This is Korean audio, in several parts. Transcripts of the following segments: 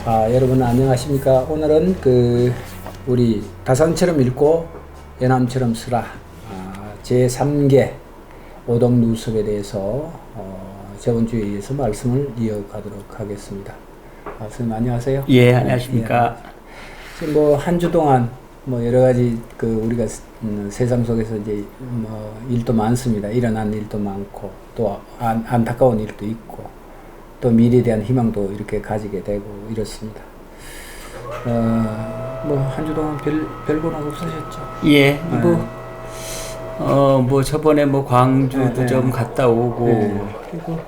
여러분 안녕하십니까? 오늘은 우리 다산처럼 읽고 연암처럼 쓰라 제3계 오동누습에 대해서 저번 주에 이어서 말씀을 이어가도록 하겠습니다. 선생님 안녕하세요. 예, 안녕하십니까? 지금 뭐 한 주 동안 뭐 여러 가지 우리가 세상 속에서 이제 일도 많습니다. 일어난 일도 많고 또 안타까운 일도 있고 또 미래에 대한 희망도 이렇게 가지게 되고 이렇습니다. 뭐 한 주 동안 별건 없으셨죠? 예, 뭐 저번에 뭐 광주도 좀 갔다 오고 그리고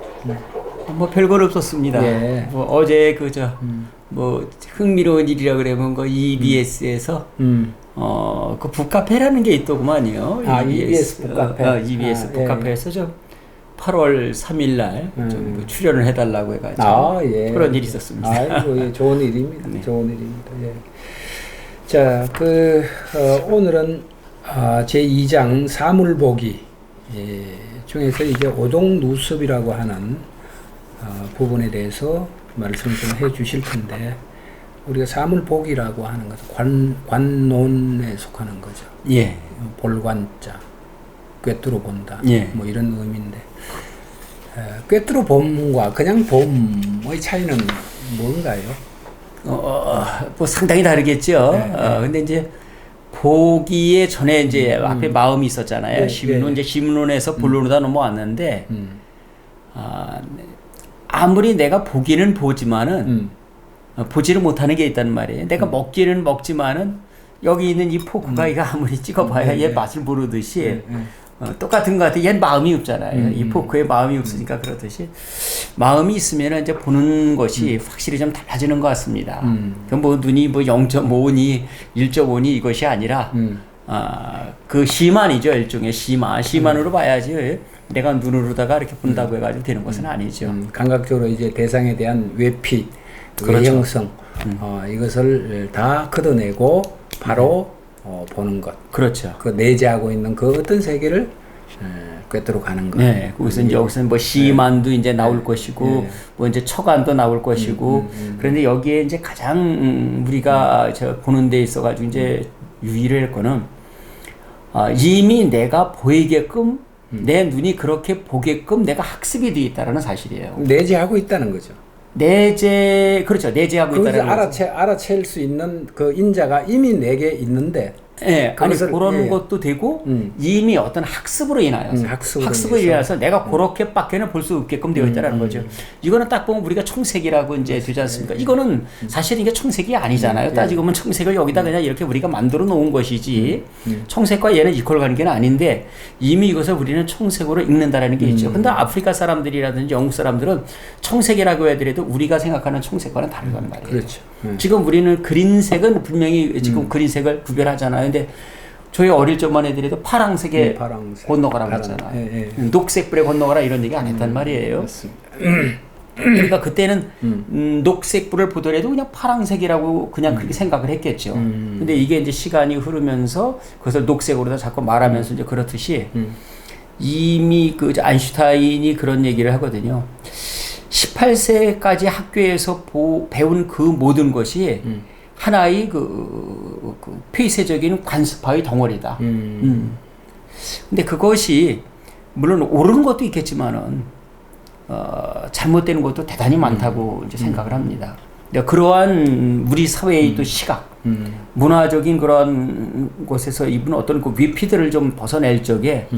뭐 별건 없었습니다. 예. 뭐 어제 뭐 흥미로운 일이라 그러면 EBS에서 그 북카페라는 게 있더구만요. EBS 북카페. EBS 북카페에서 좀 8월 3일 날 좀 출연을 해달라고 해가지고 예. 그런 일이 있었습니다. 아이고, 예, 좋은 일입니다. 네. 좋은 일입니다. 예. 자, 오늘은 제2장 사물보기 중에서 이제 오동누습이라고 하는 부분에 대해서 말씀을 좀 해주실 텐데, 우리가 사물보기라고 하는 것은 관논에 속하는 거죠. 예. 볼관자, 꿰뚫어 본다. 예. 뭐 이런 의미인데, 꿰뚫어 봄과 그냥 봄의 차이는 뭔가요? 뭐 상당히 다르겠죠. 근데 이제 보기에 전에 이제 앞에 마음이 있었잖아요. 심론, 이제 심론에서 본론으로 다 넘어왔는데, 아무리 내가 보기는 보지만은, 보지를 못하는 게 있단 말이에요. 내가 먹기는 먹지만은, 여기 있는 이 포크가 이거 아무리 찍어봐야 얘 맛을 모르듯이, 똑같은 것 같아. 얘는 마음이 없잖아요. 이 포크에 마음이 없으니까 그렇듯이 마음이 있으면 이제 보는 것이 확실히 좀 달라지는 것 같습니다. 뭐 눈이 뭐 0.5니 1.5니 이것이 아니라 그 시만이죠. 일종의 시만으로 봐야지 내가 눈으로다가 이렇게 본다고 해가지고 되는 것은 아니죠. 감각적으로 이제 대상에 대한 외피, 그렇죠. 외형성 이것을 다 걷어내고 바로 보는 것. 그렇죠. 그 내재하고 있는 그 어떤 세계를 꿰뚫어 가는 것. 네, 거기서 이제 여기서는 뭐 시만도 이제 나올 것이고, 뭐 이제 처관도 나올 것이고, 그런데 여기에 이제 가장 우리가 보는 데 있어가지고 이제 유의를 할 거는, 이미 내가 보이게끔, 내 눈이 그렇게 보게끔 내가 학습이 되어 있다는 사실이에요. 내재하고 있다는 거죠. 그렇죠. 내재하고 있다는 거죠. 알아챌 수 있는 그 인자가 이미 내게 있는데, 예, 아니 그런 것도 되고 이미 어떤 학습으로 인하여서 학습으로 인해서 내가 그렇게밖에는 볼 수 없게끔 되어 있다는 거죠. 이거는 딱 보면 우리가 청색이라고 이제 되지 않습니까? 이거는 사실 이게 청색이 아니잖아요. 따지고 보면 청색을 여기다 그냥 이렇게 우리가 만들어 놓은 것이지 청색과 얘는 이퀄 관계는 아닌데 이미 이것을 우리는 청색으로 읽는다라는 게 있죠. 근데 아프리카 사람들이라든지 영국 사람들은 청색이라고 해더라도 우리가 생각하는 청색과는 다르단 말이에요. 그렇죠. 지금 우리는 그린색은 분명히 지금 그린색을 구별하잖아요. 근데 저희 어릴 적만 해더라도 파랑색에 건너가라고 했잖아요. 녹색불에 건너가라 이런 얘기 안 했단 말이에요. 맞습니다. 그러니까 그때는 녹색불을 보더라도 그냥 파랑색이라고 그냥 그렇게 생각을 했겠죠. 근데 이게 이제 시간이 흐르면서 그것을 녹색으로 다 자꾸 말하면서 이제 그렇듯이 이미 그 아인슈타인이 그런 얘기를 하거든요. 18세까지 학교에서 배운 그 모든 것이 하나의 폐쇄적인 관습화의 덩어리다. 근데 그것이 물론 옳은 것도 있겠지만은 잘못되는 것도 대단히 많다고 이제 생각을 합니다. 그러한 우리 사회의 또 시각, 문화적인 그런 곳에서 입은 어떤 그 위피들을 좀 벗어낼 적에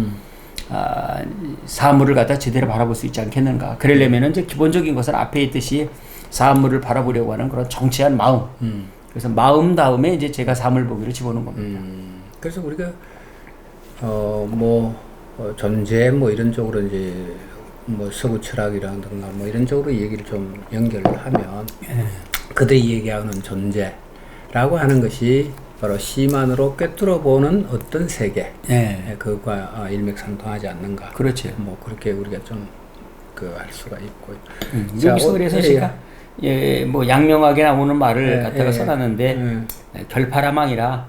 사물을 갖다 제대로 바라볼 수 있지 않겠는가. 그러려면 이제 기본적인 것은 앞에 있듯이 사물을 바라보려고 하는 그런 정치한 마음. 그래서 마음 다음에 이제 제가 사물 보기를 집어넣은 겁니다. 그래서 우리가 존재 뭐 이런 쪽으로 이제 뭐 서구 철학이라든가 뭐 이런 쪽으로 얘기를 좀 연결을 하면 그들이 얘기하는 존재라고 하는 것이 바로 시만으로 꿰뚫어 보는 어떤 세계, 그것과 일맥상통하지 않는가. 그렇죠. 뭐 그렇게 우리가 좀 할 수가 있고. 여기서 그래서 제가 뭐 양명하게 나오는 말을 갖다가 써놨는데 결파라망이라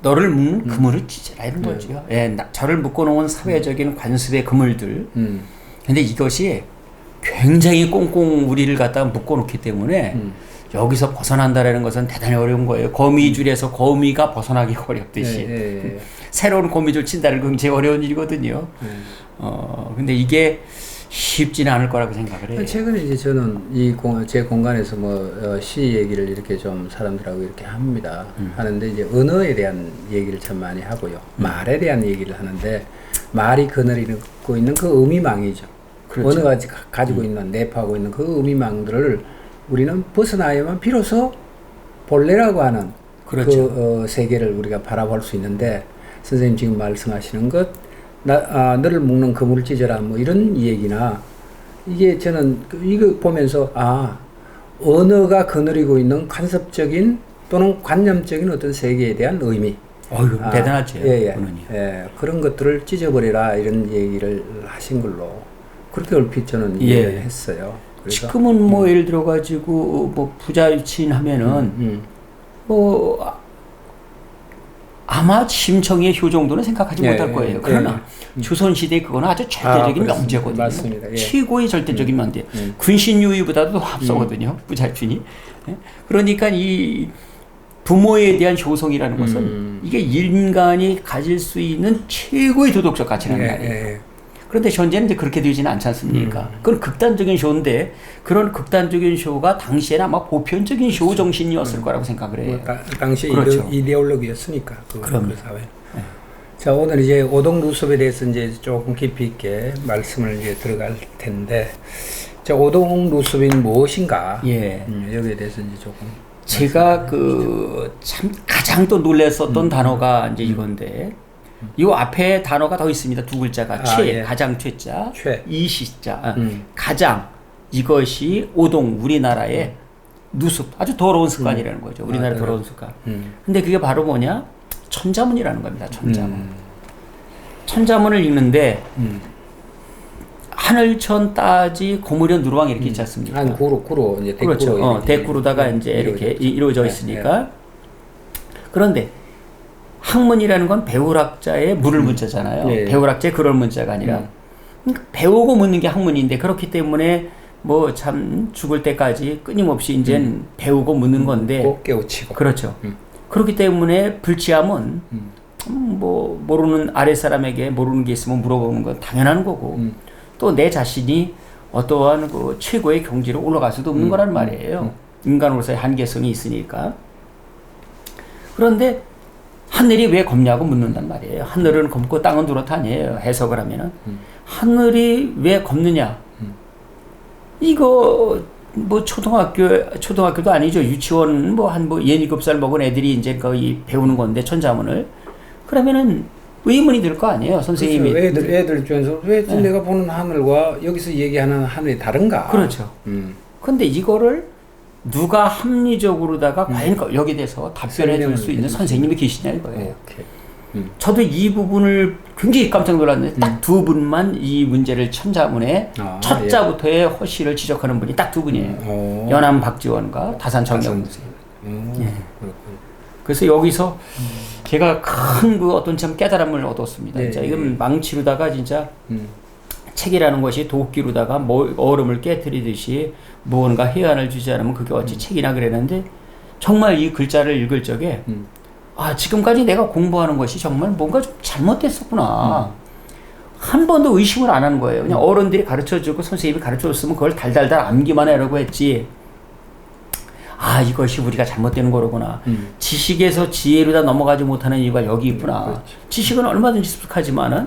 너를 묶는 그물을 찢어라 이런 거죠. 저를 묶어놓은 사회적인 관습의 그물들. 근데 이것이 굉장히 꽁꽁 우리를 갖다가 묶어놓기 때문에 여기서 벗어난다라는 것은 대단히 어려운 거예요. 거미줄에서 거미가 벗어나기가 어렵듯이 새로운 거미줄 친다는 건 굉장히 어려운 일이거든요. 근데 이게 쉽지는 않을 거라고 생각을 해요. 최근에 이제 저는 제 공간에서 시 얘기를 이렇게 좀 사람들하고 이렇게 합니다. 하는데 이제 언어에 대한 얘기를 참 많이 하고요. 말에 대한 얘기를 하는데 말이 거느리고 있는 그 의미망이죠. 그렇죠. 언어가 가지고 있는 내포하고 있는 그 의미망들을 우리는 벗어나야만 비로소 본래라고 하는 그렇죠. 그 세계를 우리가 바라볼 수 있는데 선생님 지금 말씀하시는 것 너를 묶는 그물을 찢어라 뭐 이런 얘기나 이게 저는 이거 보면서 언어가 거느리고 있는 간섭적인 또는 관념적인 어떤 세계에 대한 의미 대단하죠. 그런 것들을 찢어버리라 이런 얘기를 하신 걸로 그렇게 얼핏 저는 이해를 했어요. 그래서 지금은 뭐 예를 들어 가지고 뭐 부자유친 하면은 아마 심청의 효 정도는 생각하지 못할 거예요. 그러나 조선시대 그거는 아주 절대적인 명제거든요. 맞습니다. 최고의 절대적인 명제. 군신유의보다도 앞서거든요. 부자유친이. 그러니까 이 부모에 대한 효성이라는 것은 이게 인간이 가질 수 있는 최고의 도덕적 가치라는 말이에요. 그런데 현재는 이제 그렇게 되지는 않지 않습니까? 그건 극단적인 쇼인데 그런 극단적인 쇼가 당시에는 아마 보편적인 쇼 정신이었을 거라고 생각을 해요. 당시 그렇죠. 이데올로기였으니까 그 사회. 네. 자, 오늘 이제 오동 루습에 대해서 이제 조금 깊이 있게 말씀을 이제 들어갈 텐데, 자, 오동 루습인 무엇인가? 여기에 대해서 이제 조금. 제가 참 가장 또 놀랐었던 단어가 이제 이건데, 이 앞에 단어가 더 있습니다. 두 글자가 가장 최자, 이시자, 가장 이것이 오동 우리나라의 누습 아주 더러운 습관이라는 거죠. 우리나라 더러운 습관. 근데 그게 바로 뭐냐? 천자문이라는 겁니다. 천자문. 천자문을 읽는데 하늘천 따지 고무련 누르왕 이렇게 있지 않습니까? 한 구로 이제 그렇죠. 대구로다가 이제 이렇게 이루어져 있으니까. 그런데 학문이라는 건 배울학자의 물을 문자잖아요. 배울학자의 그럴 문자가 아니라 배우고 묻는 게 학문인데 그렇기 때문에 뭐 참 죽을 때까지 끊임없이 이제 배우고 묻는 건데 꼭 깨우치고 그렇죠. 그렇기 때문에 불치함은 뭐 모르는 아랫사람에게 모르는 게 있으면 물어보는 건 당연한 거고 또 내 자신이 어떠한 그 최고의 경지로 올라갈 수도 없는 거란 말이에요. 인간으로서의 한계성이 있으니까. 그런데 하늘이 왜 겁냐고 묻는단 말이에요. 하늘은 겁고 땅은 두렇다 아니에요. 해석을 하면은. 하늘이 왜 겁느냐. 이거 뭐 초등학교도 아니죠. 유치원 한 7살 먹은 애들이 이제 거의 배우는 건데 천자문을. 그러면은 의문이 들 거 아니에요. 선생님이. 그렇죠. 애들 입장에서 왜 내가 보는 하늘과 여기서 얘기하는 하늘이 다른가? 그렇죠. 근데 이거를 누가 합리적으로다가 과연 여기에 대해서 답변해 줄 수 있는 선생님이 계시냐 이거예요. 저도 이 부분을 굉장히 깜짝 놀랐는데 딱 두 분만 이 문제를 천자문에 첫 자부터의 허실을 지적하는 분이 딱 두 분이에요. 연암 박지원과 다산 정경 선생님. 그래서 여기서 제가 큰 그 어떤 참 깨달음을 얻었습니다. 진짜 이건 망치로다가 진짜 책이라는 것이 도끼로다가 얼음을 깨뜨리듯이 무언가 해안을 주지 않으면 그게 어찌 책이나 그랬는데 정말 이 글자를 읽을 적에 지금까지 내가 공부하는 것이 정말 뭔가 좀 잘못됐었구나. 한 번도 의심을 안 하는 거예요. 그냥 어른들이 가르쳐주고 선생님이 가르쳐줬으면 그걸 달달달 암기만 하려고 했지. 이것이 우리가 잘못되는 거로구나. 지식에서 지혜로다 넘어가지 못하는 이유가 여기 있구나. 지식은 얼마든지 습득하지만은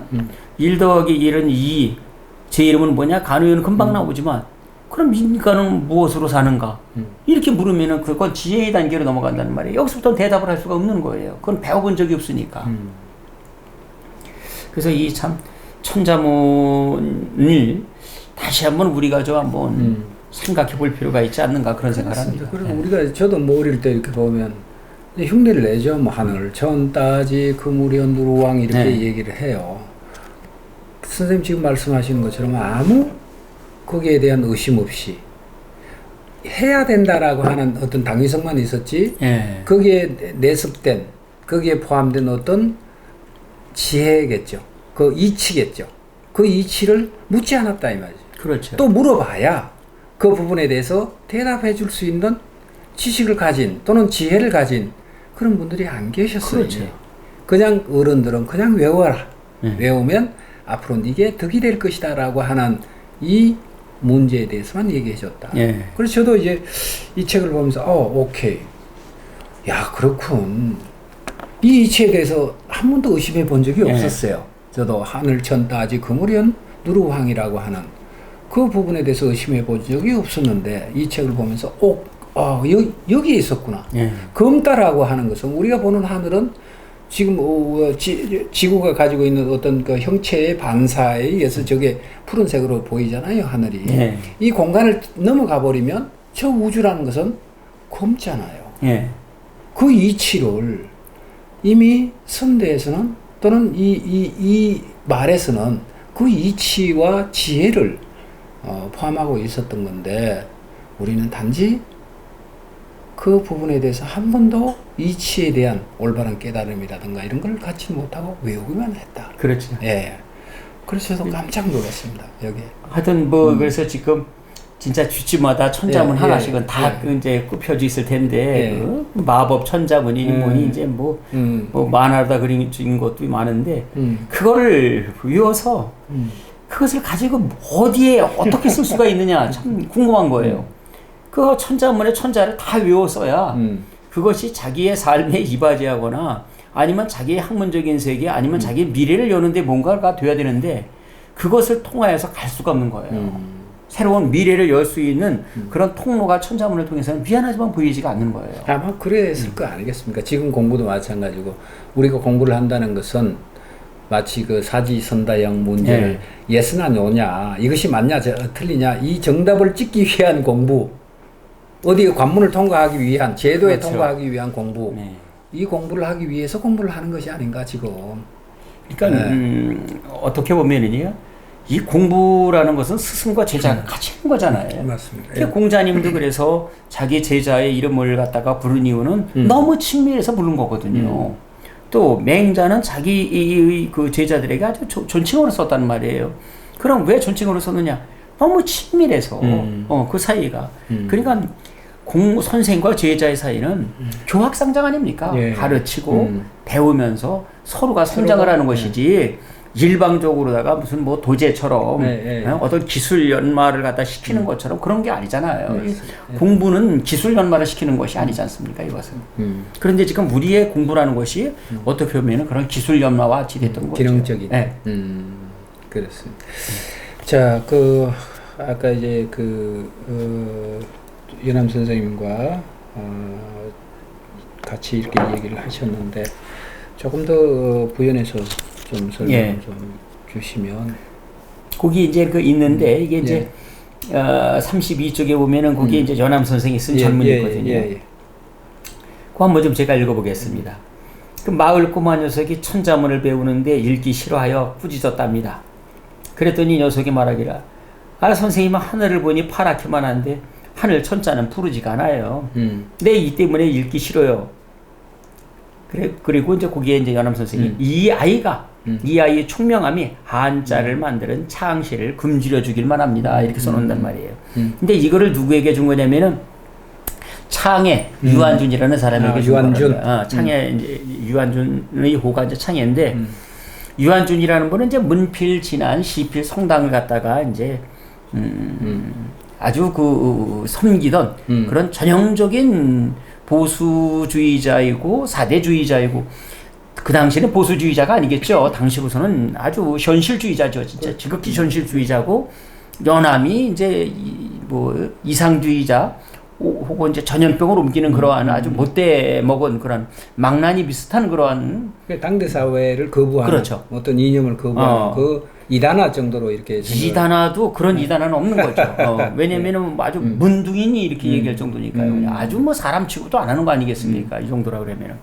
1 더하기 1은 2. 제 이름은 뭐냐? 간우에는 금방 나오지만 그럼 인간은 무엇으로 사는가? 이렇게 물으면은 그건 지혜의 단계로 넘어간다는 말이에요. 여기서부터 대답을 할 수가 없는 거예요. 그건 배워본 적이 없으니까. 그래서 이 참 천자문을 다시 한번 우리가 한번 생각해 볼 필요가 있지 않는가 그런 생각을 합니다. 그리고 저도 어릴 때 이렇게 보면 흉내를 내죠. 하늘, 천, 따지, 그무련, 누르왕 이렇게 얘기를 해요. 선생님 지금 말씀하시는 것처럼 아무 거기에 대한 의심 없이 해야 된다라고 하는 어떤 당위성만 있었지 거기에 내습된 거기에 포함된 어떤 지혜겠죠. 그 이치겠죠. 그 이치를 묻지 않았다 이 말이죠. 그렇죠. 또 물어봐야 그 부분에 대해서 대답해 줄 수 있는 지식을 가진 또는 지혜를 가진 그런 분들이 안 계셨어요. 그렇죠. 그냥 어른들은 그냥 외워라. 네. 외우면 앞으로 이게 덕이 될 것이다라고 하는 이 문제에 대해서만 얘기해 줬다. 예. 그래서 저도 이제 이 책을 보면서 오케이. 야, 그렇군. 이 이치에 대해서 한 번도 의심해 본 적이 예. 없었어요. 저도 하늘천 따지 금우련 누르황이라고 하는 그 부분에 대해서 의심해 본 적이 없었는데 이 책을 보면서 여기에 있었구나. 예. 검다라고 하는 것은 우리가 보는 하늘은 지금 지구가 가지고 있는 어떤 그 형체의 반사에 의해서 저게 푸른색으로 보이잖아요, 하늘이. 예. 이 공간을 넘어가 버리면 저 우주라는 것은 검잖아요. 예. 그 이치를 이미 선대에서는 또는 이 말에서는 그 이치와 지혜를 포함하고 있었던 건데 우리는 단지 그 부분에 대해서 한 번도 이치에 대한 올바른 깨달음이라든가 이런 걸 갖지 못하고 외우기만 했다. 그렇죠. 예. 그래서 저도 깜짝 놀랐습니다. 여기에. 하여튼 그래서 지금 진짜 쥐집마다 천자문 예, 하나씩은 예, 다 예. 이제 굽혀져 있을 텐데 예. 그 마법 천자문이니 뭐니 이제 뭐 만화로다 그린 것도 많은데 그거를 외워서 그것을 가지고 어디에 어떻게 쓸 수가 있느냐 참 궁금한 거예요. 그 천자문의 천자를 다 외웠어야 그것이 자기의 삶에 이바지하거나 아니면 자기의 학문적인 세계 아니면 자기의 미래를 여는데 뭔가가 돼야 되는데 그것을 통하여서 갈 수가 없는 거예요. 새로운 미래를 열 수 있는 그런 통로가 천자문을 통해서는 미안하지만 보이지가 않는 거예요. 아마 그랬을 거 아니겠습니까? 지금 공부도 마찬가지고 우리가 공부를 한다는 것은 마치 그 사지선다형 문제를 예스나 노냐 이것이 맞냐 틀리냐 이 정답을 찍기 위한 공부 어디 관문을 통과하기 위한 제도에 그렇죠. 통과하기 위한 공부 네. 이 공부를 하기 위해서 공부를 하는 것이 아닌가 지금. 그러니까 어떻게 보면은요 이 공부라는 것은 스승과 제자가 같이 하는 거잖아요. 맞습니다. 그 공자님도 그래서 자기 제자의 이름을 갖다가 부른 이유는 너무 친밀해서 부른 거거든요. 또 맹자는 자기 그 제자들에게 아주 존칭어로 썼단 말이에요. 그럼 왜 존칭어로 썼느냐? 너무 친밀해서 그 사이가. 그러니까 선생과 제자의 사이는 교학상장 아닙니까? 예. 가르치고 배우면서 서로가 성장을 하는 것이지 일방적으로다가 무슨 뭐 도제처럼 어떤 기술 연마를 갖다 시키는 것처럼 그런 게 아니잖아요. 공부는 기술 연마를 시키는 것이 아니지 않습니까? 이것은. 그런데 지금 우리의 공부라는 것이 어떻게 보면 그런 기술 연마와 같이 됐던 거죠. 기능적인. 네. 그렇습니다. 자, 아까 이제 연암 선생님과 같이 이렇게 얘기를 하셨는데 조금 더 부연해서 좀 설명 좀 주시면. 거기 이제 있는데 이게 이제 32쪽에 보면은 거기에 이제 연암 선생이 쓴 전문이 있거든요. 그거 한번 좀 제가 읽어보겠습니다. 그 마을 꼬마 녀석이 천자문을 배우는데 읽기 싫어하여 꾸짖었답니다. 그랬더니 녀석이 말하기라 선생님은 하늘을 보니 파랗게만 한데 하늘 천자는 푸르지가 않아요. 내 이 때문에 읽기 싫어요. 그리고 이제 거기에 이제 연암 선생이 이 아이의 총명함이 한자를 만드는 창시를 금지려 주길만 합니다. 이렇게 써놓는단 말이에요. 근데 이거를 누구에게 준 거냐면은 창에 유한준이라는 사람에게 준 거예요. 창에 이제 유한준의 호가 이제 창에인데 유한준이라는 분은 이제 문필 진안 시필 성당을 갖다가 이제 아주 섬기던 그런 전형적인 보수주의자이고 사대주의자이고 그 당시에는 보수주의자가 아니겠죠. 당시로서는 아주 현실주의자죠. 진짜 지극히 현실주의자고 연암이 이제 이상주의자 혹은 이제 전염병을 옮기는 그러한 아주 못돼 먹은 그런 망나니 비슷한 그러한 당대 사회를 거부하는 그렇죠. 어떤 이념을 거부하는 그 이단화 정도로 이렇게 이단화도 그런 이단화는 없는 거죠. 왜냐면은 아주 문둥이니 이렇게 얘기할 정도니까요. 아주 뭐 사람 취급도 안 하는 거 아니겠습니까? 이 정도라 그러면은.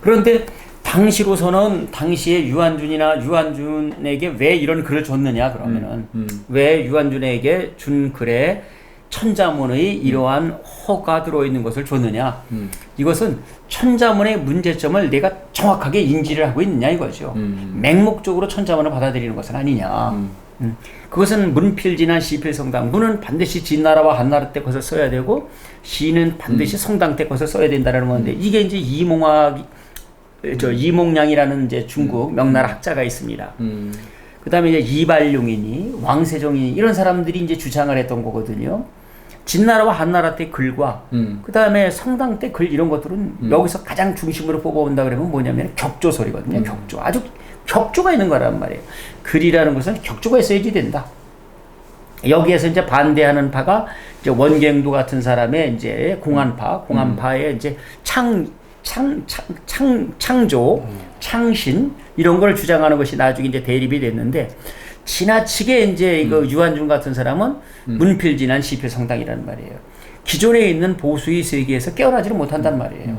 그런데 당시로서는 당시에 유한준에게 왜 이런 글을 줬느냐 그러면은 왜 유한준에게 준 글에 천자문의 이러한 허가 들어있는 것을 줬느냐 이것은 천자문의 문제점을 내가 정확하게 인지를 하고 있느냐 이거죠. 맹목적으로 천자문을 받아들이는 것은 아니냐. 그것은 문필진한 시필성당. 문은 반드시 진나라와 한나라 때 것을 써야 되고 시는 반드시 성당 때 것을 써야 된다라는 건데 이게 이제 이몽량이라는 이제 중국 명나라 학자가 있습니다. 그다음에 이제 이발용이니 왕세종이니 이런 사람들이 이제 주장을 했던 거거든요. 진나라와 한나라 때 글과 그다음에 성당 때 글 이런 것들은 여기서 가장 중심으로 뽑아온다 그러면 뭐냐면 격조설이거든요. 격조. 아주 격조가 있는 거란 말이에요. 글이라는 것은 격조가 있어야지 된다. 여기에서 이제 반대하는 파가 이제 원경도 같은 사람의 이제 공안파의 이제 창조, 창신 이런 걸 주장하는 것이 나중에 이제 대립이 됐는데 지나치게 이제 이거 유한준 같은 사람은 문필진한 시필성당이라는 말이에요. 기존에 있는 보수의 세계에서 깨어나지를 못한단 말이에요.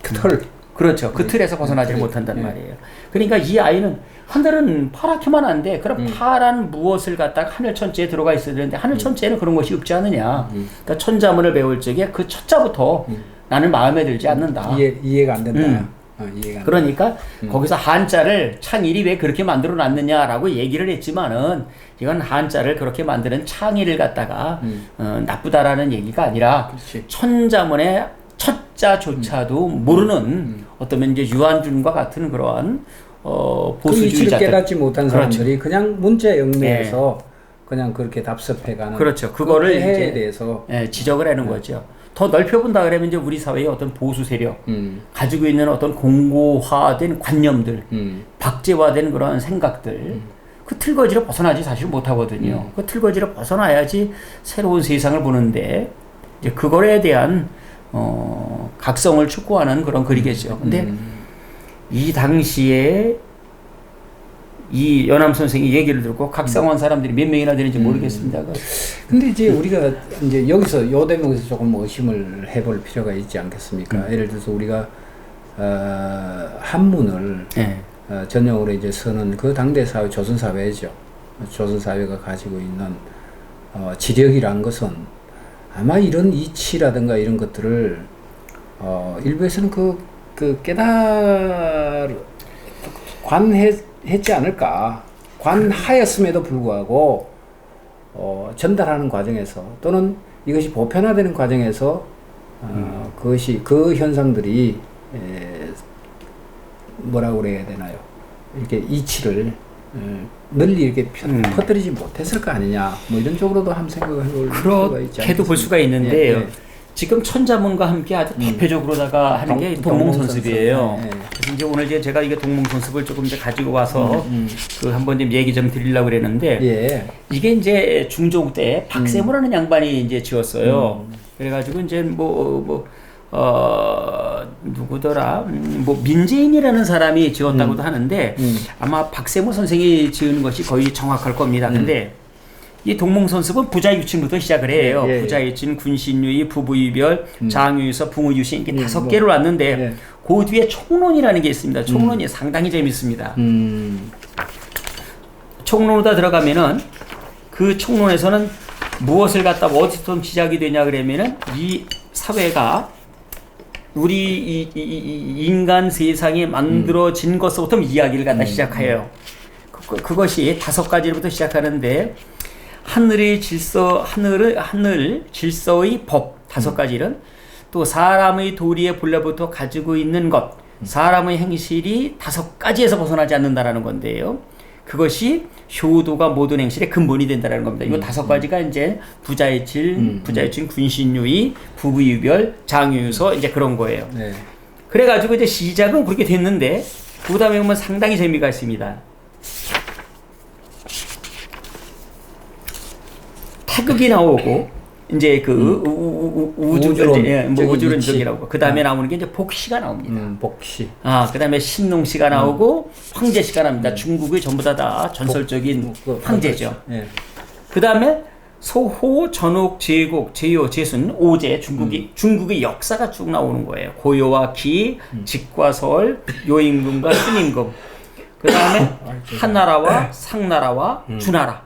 그 틀. 그렇죠. 그 틀에서 벗어나지를 못한단 말이에요. 그러니까 이 아이는 하늘은 파랗게만 한데 그럼 파란 무엇을 갖다가 하늘 천지에 들어가 있어야 되는데 하늘 천지에는 그런 것이 없지 않느냐. 그러니까 천자문을 배울 적에 그 첫자부터 나는 마음에 들지 않는다. 이해가 안 된다. 이해가 안 그러니까 거기서 한자를 창일이 왜 그렇게 만들어 놨느냐라고 얘기를 했지만은 이건 한자를 그렇게 만드는 창일을 갖다가 나쁘다라는 얘기가 아니라 그렇지. 천자문의 첫자조차도 모르는 어떠면 이제 유한준과 같은 그러한 그 이치를 보수주의자들 깨닫지 못한 그렇죠. 사람들이 그냥 문자 영매에서 그냥 그렇게 답습해가는 그렇죠. 그거를 해에 이제 대해서 지적을 하는 거죠. 더 넓혀본다 그러면 이제 우리 사회의 어떤 보수 세력 가지고 있는 어떤 공고화된 관념들, 박제화된 그런 생각들, 그 틀거지로 벗어나지 사실 못하거든요. 그 틀거지로 벗어나야지 새로운 세상을 보는데 이제 그거에 대한 각성을 촉구하는 그런 글이겠죠. 근데 이 당시에 이 연암 선생이 얘기를 듣고 각성한 사람들이 몇 명이나 되는지 모르겠습니다. 근데 이제 우리가 이제 여기서 요 대목에서 조금 의심을 해볼 필요가 있지 않겠습니까? 예를 들어서 우리가 한문을 전형으로 이제 쓰는 그 당대 사회 조선 사회죠. 조선 사회가 가지고 있는 지력이란 것은 아마 이런 이치라든가 이런 것들을 일부에서는 관했지 않을까. 관하였음에도 불구하고 전달하는 과정에서 또는 이것이 보편화되는 과정에서 그것이 그 현상들이 뭐라고 그래야 되나요? 이렇게 이치를 널리 이렇게 퍼뜨리지 못했을 거 아니냐. 뭐 이런 쪽으로도 한번 생각을 해볼 필요가 있지 않습니까? 그렇게도 볼 수가 있는데요. 지금 천자문과 함께 아주 대표적으로다가 하는 게 동몽선습이에요. 그래서 이제 오늘 이제 제가 이게 동몽선습을 조금 이제 가지고 와서 그 한번 좀 얘기 좀 드리려고 그랬는데 이게 이제 중종 때 박세무라는 양반이 이제 지었어요. 그래가지고 이제 누구더라? 민재인이라는 사람이 지었다고도 하는데 아마 박세무 선생이 지은 것이 거의 정확할 겁니다. 근데 이 동몽선습은 부자유친부터 시작을 해요. 부자유친, 군신유의, 부부유별, 장유유서, 붕의유신 이게 5개를 왔는데 그 뒤에 총론이라는 게 있습니다. 총론이 상당히 재밌습니다. 총론으로 들어가면은 그 총론에서는 무엇을 갖다 어디서 시작이 되냐 그러면은 이 사회가 우리 이 인간 세상이 만들어진 것부터 이야기를 갖다 시작해요. 그것이 5가지부터 시작하는데 하늘 질서의 법 5가지는 또 사람의 도리의 본래부터 가지고 있는 것, 사람의 행실이 5가지에서 벗어나지 않는다라는 건데요. 그것이 효도가 모든 행실의 근본이 된다라는 겁니다. 이거 5가지가 이제 부자의질, 군신유의, 부부유별, 장유유서 이제 그런 거예요. 그래가지고 이제 시작은 그렇게 됐는데 그 다음에 보면 상당히 재미가 있습니다. 태극이 나오고 이제 그 우주론적이라고 그 다음에 나오는 게 이제 복시가 나옵니다. 복시. 그 다음에 신농시가 나오고 황제시가 나옵니다. 중국의 전부 다 전설적인 황제죠. 그 다음에 소호, 전옥, 제곡, 제요, 제순, 오제 중국의 역사가 쭉 나오는 거예요. 고요와 기, 직과 설, 요임금과 순임금. 그 다음에 한나라와 상나라와 주나라.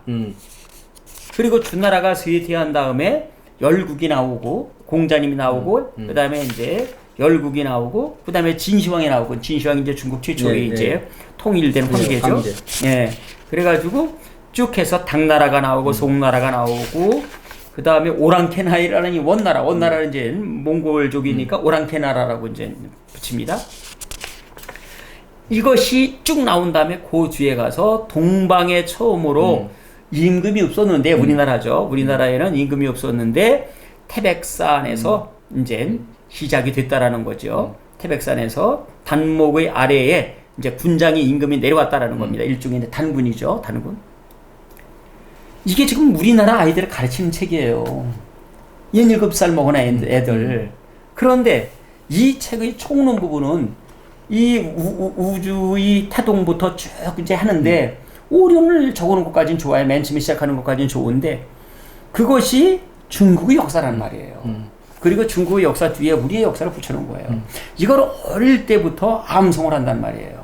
그리고 주나라가 쇠퇴한 다음에 열국이 나오고 공자님이 나오고 그 다음에 이제 열국이 나오고 그 다음에 진시황이 나오고 진시황이 이제 중국 최초의 이제 통일된 황제죠. 그래가지고 쭉 해서 당나라가 나오고 송나라가 나오고 그 다음에 오랑캐나이라는 이 원나라는 이제 몽골족이니까 오랑캐나라라고 이제 붙입니다. 이것이 쭉 나온 다음에 그 뒤에 가서 동방에 처음으로 임금이 없었는데 우리나라죠. 우리나라에는 임금이 없었는데 태백산에서 이제 시작이 됐다라는 거죠. 태백산에서 단목의 아래에 이제 군장이 임금이 내려왔다라는 겁니다. 일종의 단군이죠. 단군. 이게 지금 우리나라 아이들을 가르치는 책이에요. 17살 먹은 애들. 그런데 이 책의 총론 부분은 이 우주의 태동부터 쭉 이제 하는데 오령을 적어놓은 것까지는 좋아요. 맨 처음에 시작하는 것까지는 좋은데 그것이 중국의 역사란 말이에요. 그리고 중국의 역사 뒤에 우리의 역사를 붙여놓은 거예요. 이걸 어릴 때부터 암송을 한단 말이에요.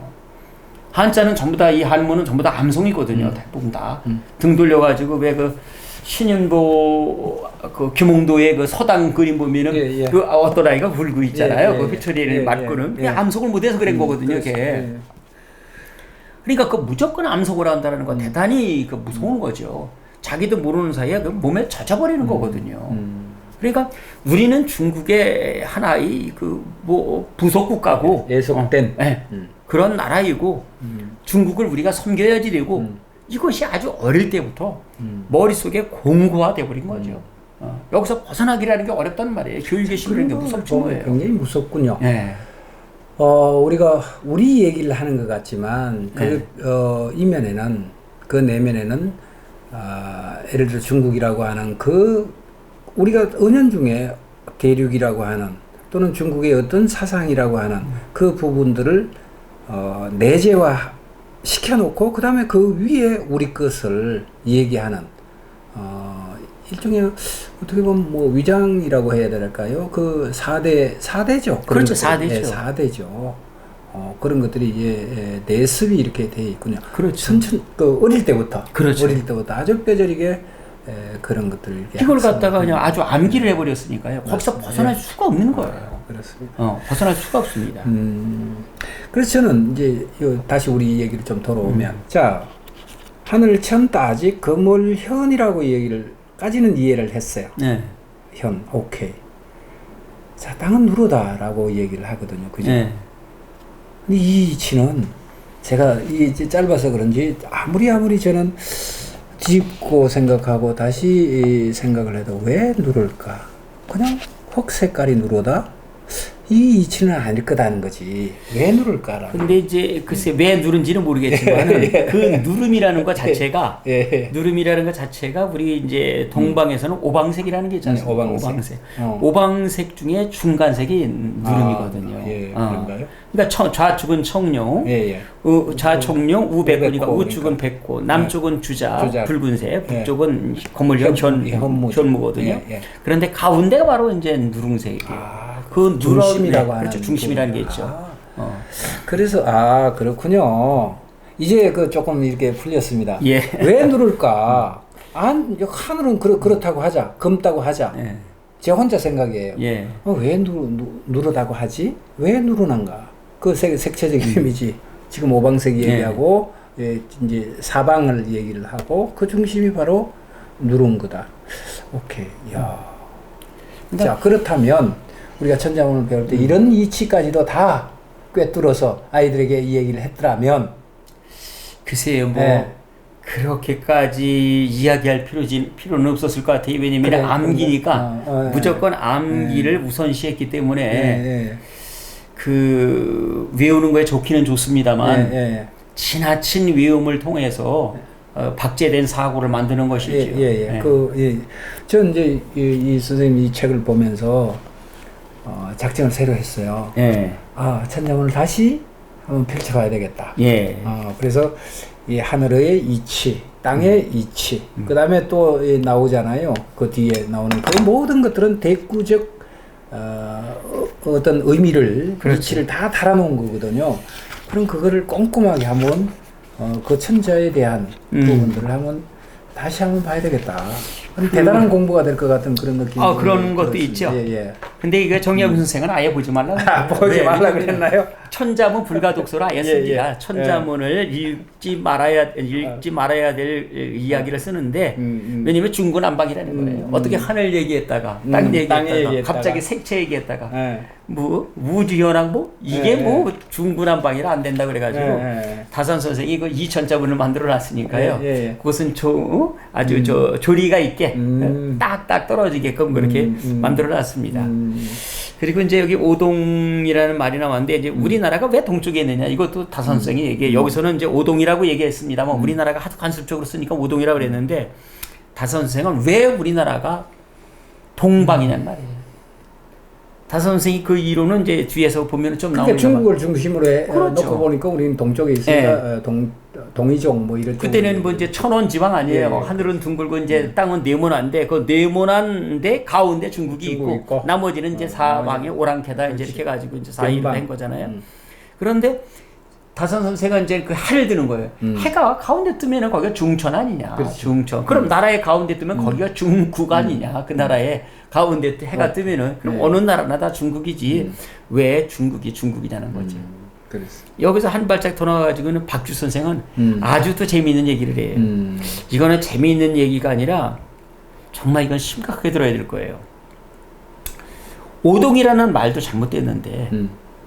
한자는 전부 다 이 한문은 전부 다 암송이거든요. 대부분 다. 등 돌려가지고 왜 그 신윤보 그 규몽도의 그 서당 그림 보면은 그 어떤 아이가 울고 있잖아요. 그 회초리를 맞고는 그냥 암송을 못해서 그런 거거든요. 이게. 그러니까 그 무조건 암송을 한다는 건 대단히 그 무서운 거죠. 자기도 모르는 사이에 그 몸에 젖어버리는 거거든요. 그러니까 우리는 중국의 하나의 그 뭐 부속 국가고 예속된 그런 나라이고 중국을 우리가 섬겨야지 되고 이것이 아주 어릴 때부터 머릿속에 공고화돼 버린 거죠. 여기서 벗어나기라는 게 어렵다는 말이에요. 교육의 신이라는 게 무섭죠. 굉장히 무섭군요. 네. 우리가 우리 얘기를 하는 것 같지만 그 이면에는 그 내면에는 예를 들어 중국이라고 하는 그 우리가 은연중에 대륙이라고 하는 또는 중국의 어떤 사상이라고 하는 그 부분들을 내재화 시켜놓고 그 다음에 그 위에 우리 것을 얘기하는 일종의 어떻게 보면 뭐 위장이라고 해야 될까요? 그 4대죠. 그렇죠. 4대죠. 네, 4대죠. 그런 것들이 이제 내습이 이렇게 돼 있군요. 그렇죠. 그 어릴 때부터. 그렇죠. 어릴 때부터 아주 뼈저리게 그런 것들을 이렇게 이걸 갖다가 그냥 아주 암기를 해버렸으니까요. 거기서 벗어날 수가 없는 거예요. 그렇습니다. 벗어날 수가 없습니다. 그래서 저는 이제 다시 우리 얘기를 좀 돌아오면 자 하늘 천 따지 거물현이라고 얘기를까지는 이해를 했어요. 네. 현 오케이. 자 땅은 누르다라고 얘기를 하거든요. 그죠? 네. 근데 이 이치는 제가 이제 짧아서 그런지 아무리 저는 뒤집고 생각하고 다시 생각을 해도 왜 누를까? 그냥 흙 색깔이 누르다? 이 이치는 아닐 거다는 거지. 왜 누를까라. 근데 이제 글쎄 왜 누른지는 모르겠지만 그 누름이라는 것 자체가 누름이라는 것 자체가 우리 이제 동방에서는 오방색이라는 게 있잖아요. 오방색. 오방색 중에 중간색이 누름이거든요. 그런가요? 그러니까 좌측은 청룡, 좌청룡 우백호니까 우측은 백호, 남쪽은 주자, 붉은색, 북쪽은 거물현 현무거든요. 그런데 가운데가 바로 이제 누룽색이에요. 그 중심이라고 하는 그렇죠. 중심이라는 게 있죠. 그래서 그렇군요. 이제 그 조금 이렇게 풀렸습니다. 왜 누를까? 하늘은 그렇다고 하자. 검다고 하자. 제 혼자 생각이에요. 왜 누르다고 하지? 왜 누르는가? 그 색채적인 의미지. 지금 오방색 얘기하고 이제 사방을 얘기를 하고 그 중심이 바로 누른 거다. 오케이. 야. 자 그렇다면 우리가 천자문을 배울 때 이런 이치까지도 다 꿰뚫어서 아이들에게 이 얘기를 했더라면 글쎄요 뭐 그렇게까지 이야기할 필요는 없었을 것 같아요. 왜냐면 암기니까 무조건 암기를 우선시했기 때문에 그 외우는 거에 좋기는 좋습니다만 지나친 외움을 통해서 박제된 사고를 만드는 것이죠. 전 이제 이 선생님 이 책을 보면서 작정을 새로 했어요. 천자문을 다시 한번 펼쳐봐야 되겠다. 그래서 이 하늘의 이치, 땅의 이치, 그 다음에 또 나오잖아요. 그 뒤에 나오는 그 모든 것들은 대구적 어떤 의미를, 이치를 다 달아놓은 거거든요. 그럼 그거를 꼼꼼하게 한번 그 천자에 대한 부분들을 한번 다시 한번 봐야 되겠다. 대단한 공부가 될 것 같은 그런 느낌이 그런 것도 있죠. 근데 이거 정의연 선생은 아예 보지 말라. 보지 말라 그랬나요? 천자문 불가독서로 아예 씁니다. 예. 천자문을 읽지 말아야 될 이야기를 쓰는데 왜냐면 중구난방이라는 거예요. 어떻게 하늘 얘기했다가 땅 얘기했다가 갑자기 색채 얘기했다가 뭐 우주현황 이게 뭐 중구난방이라 안 된다 그래가지고 다산 선생이 그 2000자문을 만들어 놨으니까요. 그것은 아주 조리가 있게 딱딱 떨어지게끔 그렇게 만들어 놨습니다. 그리고 이제 여기 오동이라는 말이 나왔는데 이제 우리나라가 왜 동쪽에 있느냐 이것도 다산 선생이 얘기해. 여기서는 이제 오동이라고 얘기했습니다만 우리나라가 하도 간섭적으로 쓰니까 오동이라고 그랬는데 다산 선생은 왜 우리나라가 동방이냔 말이에요. 다산 선생이 그 이론은 이제 뒤에서 보면 좀 나오는. 그러니까 중국을 중심으로 그렇죠. 놓고 보니까 우리는 동쪽에 있으니까 동이족 뭐 이런. 그때는 뭐 이제 천원 지방 아니에요. 하늘은 둥글고 이제 땅은 네모난데 그 네모난데 가운데 중국이 있고 나머지는 이제 사방에 오랑캐다 이제 이렇게 가지고 이제 사이로 된 거잖아요. 그런데 다산 선생은 이제 그 해를 드는 거예요. 해가 가운데 뜨면은 거기가 중천 아니냐. 중천. 그럼 나라의 가운데 뜨면 거기가 중국 아니냐. 그 나라의 가운데 해가 뜨면은 그럼 어느 나라나 다 중국이지. 왜 중국이냐는 거지. 여기서 한 발짝 더 나와가지고는 박주 선생은 아주 또 재미있는 얘기를 해요. 이거는 재미있는 얘기가 아니라 정말 이건 심각하게 들어야 될 거예요. 오동이라는 말도 잘못됐는데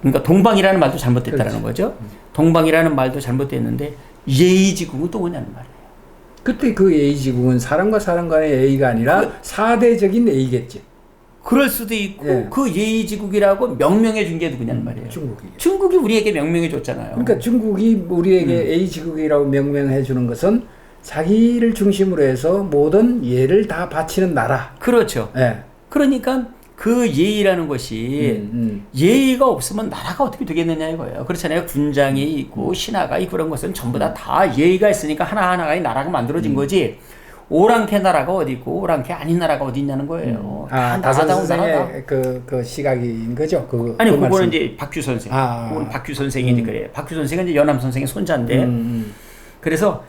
그러니까 동방이라는 말도 잘못됐다는 거죠. 동방이라는 말도 잘못됐는데 예의지국은 또 뭐냐는 말이에요. 그때 그 예의지국은 사람과 사람 간의 예의가 아니라 사대적인 예의겠지. 그럴 수도 있고 그 예의지국이라고 명명해 준 게 누구냐는 말이에요. 중국이 우리에게 명명해 줬잖아요. 그러니까 중국이 우리에게 예의지국이라고 명명해 주는 것은 자기를 중심으로 해서 모든 예를 다 바치는 나라. 그렇죠. 그러니까 그 예의라는 것이 예의가 없으면 나라가 어떻게 되겠느냐 이거예요. 그렇잖아요. 군장이 있고 신하가 있고 그런 것은 전부 다 예의가 있으니까 하나하나가 나라가 만들어진 거지. 오랑캐 나라가 어디 있고 오랑캐 아닌 나라가 어디 있냐는 거예요. 다산 선생의 그 시각인 거죠. 아니 그거는 이제 박규 선생. 그거는 박규 선생이 이제 그래요. 박규 선생은 이제 연암 선생의 손자인데. 그래서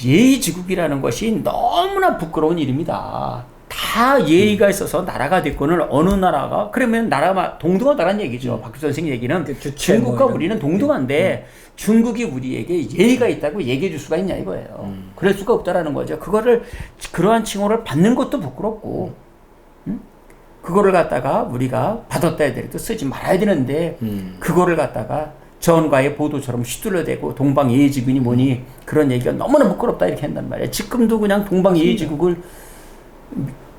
예의지국이라는 것이 너무나 부끄러운 일입니다. 다 예의가 있어서 나라가 됐고는 어느 나라가 그러면 나라가 동등하다는 얘기죠. 박규 선생 얘기는 중국과 우리는 동등한데 중국이 우리에게 예의가 있다고 얘기해 줄 수가 있냐 이거예요. 그럴 수가 없다라는 거죠. 그러한 칭호를 받는 것도 부끄럽고 그거를 갖다가 우리가 받았다 해야 되도 쓰지 말아야 되는데 그거를 갖다가 전과의 보도처럼 휘둘러대고 동방 예의지국이 뭐니 그런 얘기가 너무나 부끄럽다 이렇게 한단 말이에요. 지금도 그냥 동방 예의지국을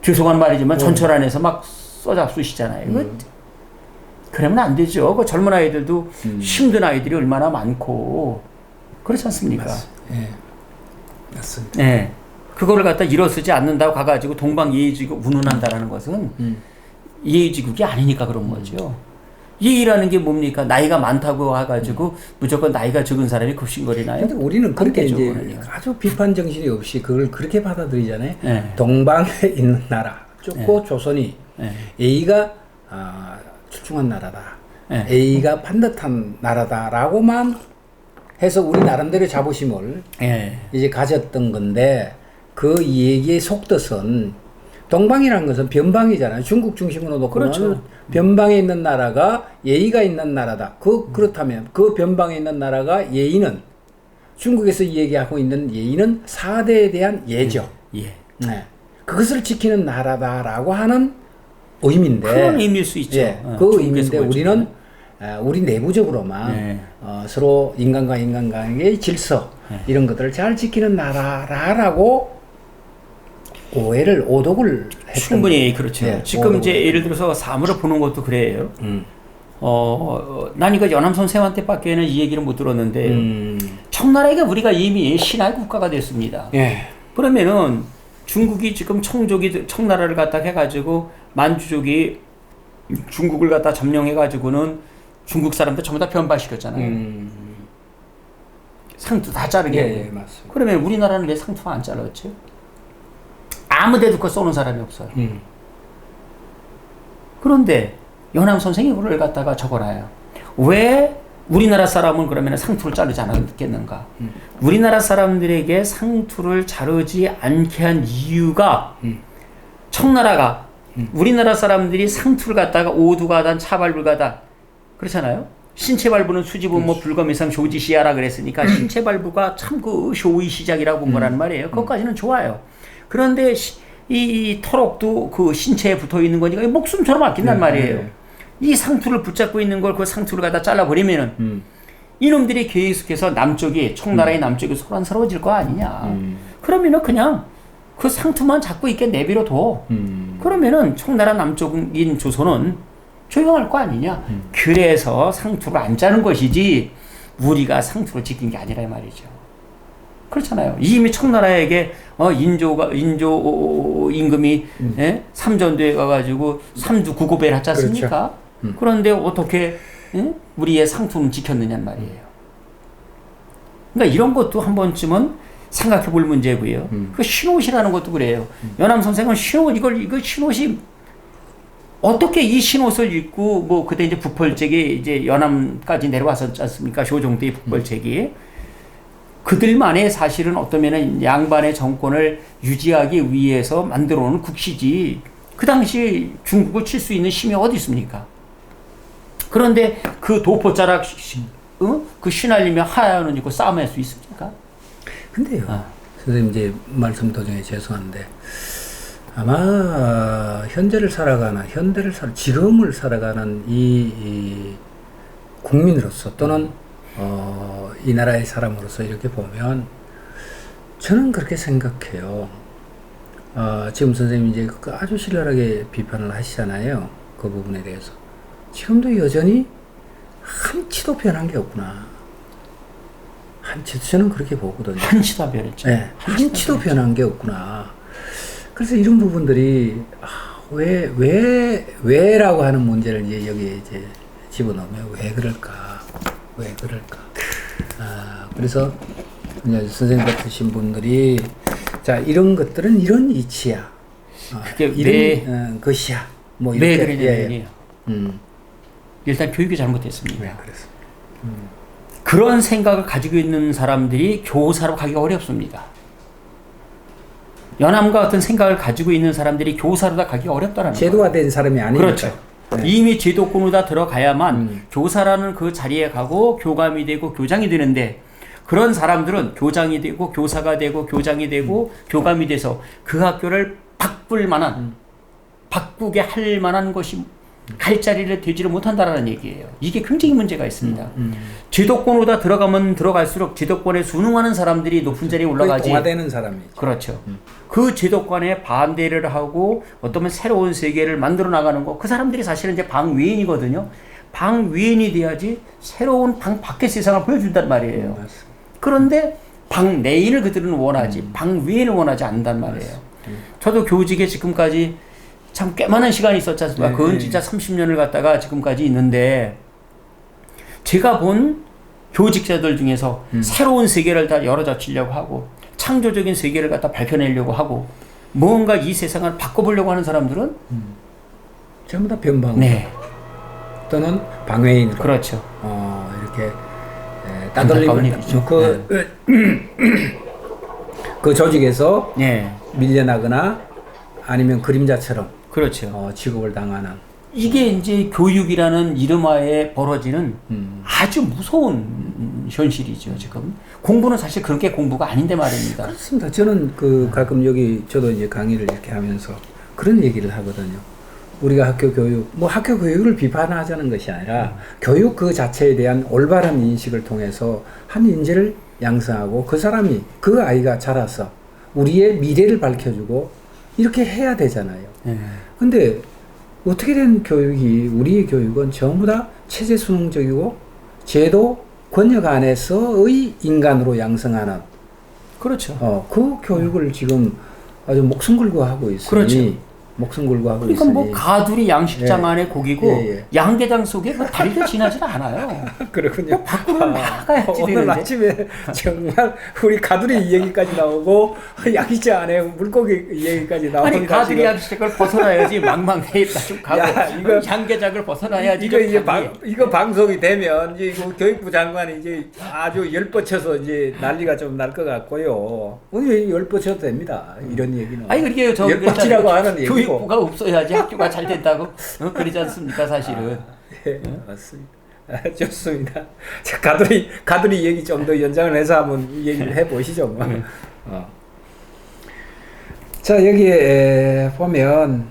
죄송한 말이지만 전철 안에서 막 써잡수시잖아요. 그러면 안 되죠. 그 젊은 아이들도 힘든 아이들이 얼마나 많고 그렇지 않습니까? 맞습니다. 네. 그거를 갖다 일어서지 않는다고 가가지고 동방 예의지국 운운한다라는 것은 예의지국이 아니니까 그런 거죠. 예의라는 게 뭡니까? 나이가 많다고 해가지고 무조건 나이가 적은 사람이 급신거리나요? 근데 우리는 그렇게 이제 아주 비판 정신이 없이 그걸 그렇게 받아들이잖아요. 동방에 있는 나라, 조선이 예의가 출중한 나라다. 예의가 반듯한 나라다라고만 해서 우리 나름대로 자부심을 이제 가졌던 건데 그 얘기의 속뜻은 동방이라는 것은 변방이잖아요. 중국 중심으로 놓고 그렇죠. 변방에 있는 나라가 예의가 있는 나라다. 그렇다면 그 변방에 있는 나라가 예의는 중국에서 얘기하고 있는 예의는 사대에 대한 예죠. 그것을 지키는 나라다라고 하는 의미인데 그런 의미일 수 있죠. 그 의미인데 우리는 우리 내부적으로만 서로 인간과 인간 간의 질서 이런 것들을 잘 지키는 나라라고 오독을 했던 충분히 그렇죠. 지금 이제 예를 들어서 사물을 보는 것도 그래요. 난 이거 연암 선생한테 밖에는 이 얘기를 못 들었는데 청나라에게 우리가 이미 신화의 국가가 됐습니다. 그러면은 중국이 지금 청나라를 갖다 해가지고 만주족이 중국을 갖다 점령해가지고는 중국 사람들 전부 다 변발시켰잖아요. 상투 다 자르게. 맞습니다. 그러면 우리나라는 왜 상투가 안 잘랐죠? 아무데도 그 쏘는 사람이 없어요. 그런데 연암 선생이 그걸 갖다가 적어놔요. 왜 우리나라 사람은 그러면 상투를 자르지 않았겠는가? 우리나라 사람들에게 상투를 자르지 않게 한 이유가 청나라가 우리나라 사람들이 상투를 갖다가 오두가단 차발부가다 그렇잖아요. 신체 발부는 수지분 뭐 불검 이상 조지시야라 그랬으니까 신체 발부가 참 그 쇼의 시작이라고 본 거란 말이에요. 그것까지는 좋아요. 그런데 이 토록도 그 신체에 붙어 있는 거니까 목숨처럼 아낀단 말이에요. 이 상투를 붙잡고 있는 걸 그 상투를 갖다 잘라버리면은 이놈들이 계속해서 남쪽이 청나라의 남쪽이 소란스러워질 거 아니냐. 그러면은 그냥 그 상투만 잡고 있게 내버려둬. 그러면은 청나라 남쪽인 조선은 조용할 거 아니냐. 그래서 상투를 안 짜는 것이지 우리가 상투를 지킨 게 아니라 말이죠. 그렇잖아요. 이미 청나라에게 인조 임금이 삼전도에 가가지고 삼두 구고배를 하지 않습니까? 그렇죠. 그런데 어떻게 우리의 상투는 지켰느냐는 말이에요. 그러니까 이런 것도 한 번쯤은 생각해 볼 문제고요. 그 신옷이라는 것도 그래요. 연암 선생은 신옷 이거 신옷이 어떻게 이 신옷을 입고 뭐 그때 이제 북벌책이 이제 연암까지 내려왔었지 않습니까? 조종 때의 북벌책이 그들만의 사실은 어떠면은 양반의 정권을 유지하기 위해서 만들어 놓은 국시지. 그 당시 중국을 칠 수 있는 힘이 어디 있습니까? 그런데 그 도포자락 그 휘날리며 하얀 옷 입고 싸움할 수 있습니까? 근데요. 선생님 이제 말씀 도중에 죄송한데 아마 현재를 살아가는 지금을 살아가는 이 국민으로서 또는 이 나라의 사람으로서 이렇게 보면 저는 그렇게 생각해요. 지금 선생님이 이제 아주 신랄하게 비판을 하시잖아요. 그 부분에 대해서. 지금도 여전히 한치도 변한 게 없구나. 한치도 저는 그렇게 보거든요. 한치도 변했죠. 네, 한치도 변한 게 없구나. 그래서 이런 부분들이 왜라고 하는 문제를 이제 여기에 이제 집어넣으면 왜 그럴까? 그래서 이제 선생님 같으신 분들이 자 이런 것들은 이런 이치야. 그게 이런 것이야. 뭐 이렇게 왜 그러냐 얘기예요. 일단 교육이 잘못됐습니다. 왜 그래서? 그런 생각을 가지고 있는 사람들이 교사로 가기 어렵습니다. 연암과 같은 생각을 가지고 있는 사람들이 교사로 다 가기 어렵다는 거예요. 제도화된 사람이 아니니까. 그렇죠. 네. 이미 제도권으로 다 들어가야만 교사라는 그 자리에 가고 교감이 되고 교장이 되는데 그런 사람들은 교장이 되고 교사가 되고 교장이 되고 교감이 돼서 그 학교를 바꿀 만한 바꾸게 할 만한 것이 갈 자리를 되지를 못한다라는 얘기예요. 이게 굉장히 문제가 있습니다. 제도권으로 다 들어가면 들어갈수록 제도권에 순응하는 사람들이 높은 자리에 올라가지. 동화되는 사람이죠. 그렇죠. 그 제도권에 반대를 하고 어떠면 새로운 세계를 만들어 나가는 거. 그 사람들이 사실은 이제 방위인이거든요. 방위인이 돼야지 새로운 방 밖의 세상을 보여준단 말이에요. 맞습니다. 그런데 방내인을 그들은 원하지 방위인을 원하지 않는단 말이에요. 저도 교직에 지금까지 참 꽤 많은 시간이 있었지 않습니까? 네, 그건 진짜 30년을 갖다가 지금까지 있는데 제가 본 교직자들 중에서 새로운 세계를 다 열어젖히려고 하고 창조적인 세계를 갖다 밝혀내려고 하고 뭔가 이 세상을 바꿔보려고 하는 사람들은 전부 다 변방. 네. 또는 방외인으로. 그렇죠. 이렇게 따돌림을 그 조직에서 네. 밀려나거나 아니면 그림자처럼 그렇죠. 취급을 당하는. 이게 이제 교육이라는 이름하에 벌어지는 아주 무서운 현실이죠, 지금. 공부는 사실 그렇게 공부가 아닌데 말입니다. 그렇습니다. 저는 가끔 여기 저도 이제 강의를 이렇게 하면서 그런 얘기를 하거든요. 우리가 학교 교육을 비판하자는 것이 아니라 교육 그 자체에 대한 올바른 인식을 통해서 한 인재를 양성하고 그 사람이 그 아이가 자라서 우리의 미래를 밝혀주고 이렇게 해야 되잖아요. 근데 어떻게 된 교육이 우리의 교육은 전부 다 체제 수능적이고 제도 권역 안에서의 인간으로 양성하는 그렇죠. 그 교육을 지금 아주 목숨 걸고 하고 있으니 그렇죠. 목숨 걸고 하고 그러니까 있으니 뭐 가두리 양식장 안에 고기고 예. 양계장 속에 그 다리를 지나질 않아요. 그렇군요. 밖으로 나가야지 오늘 되는데. 아침에 정말 우리 가두리 얘기까지 나오고 양식장 안에 물고기 얘기까지 나오니까 아니 가두리 양식장을 벗어나야지 망망대입 좀 가고 이거 양계장을 벗어나야지 이거 좀 이제 가니. 이거 방송이 되면 이제 교육부 장관이 이제 아주 열뻗쳐서 이제 난리가 좀 날 것 같고요. 오늘 열뻗쳐도 됩니다. 이런 얘기는. 아니 그게 저 열뻗치라고 하는 얘기. 교육부가 없어야지 학교가 잘 된다고 그러지 않습니까 사실은. 예, 맞습니다. 좋습니다. 자, 가두리 얘기 좀 더 연장을 해서 한번 얘기를 해보시죠. 뭐. 자, 여기에 보면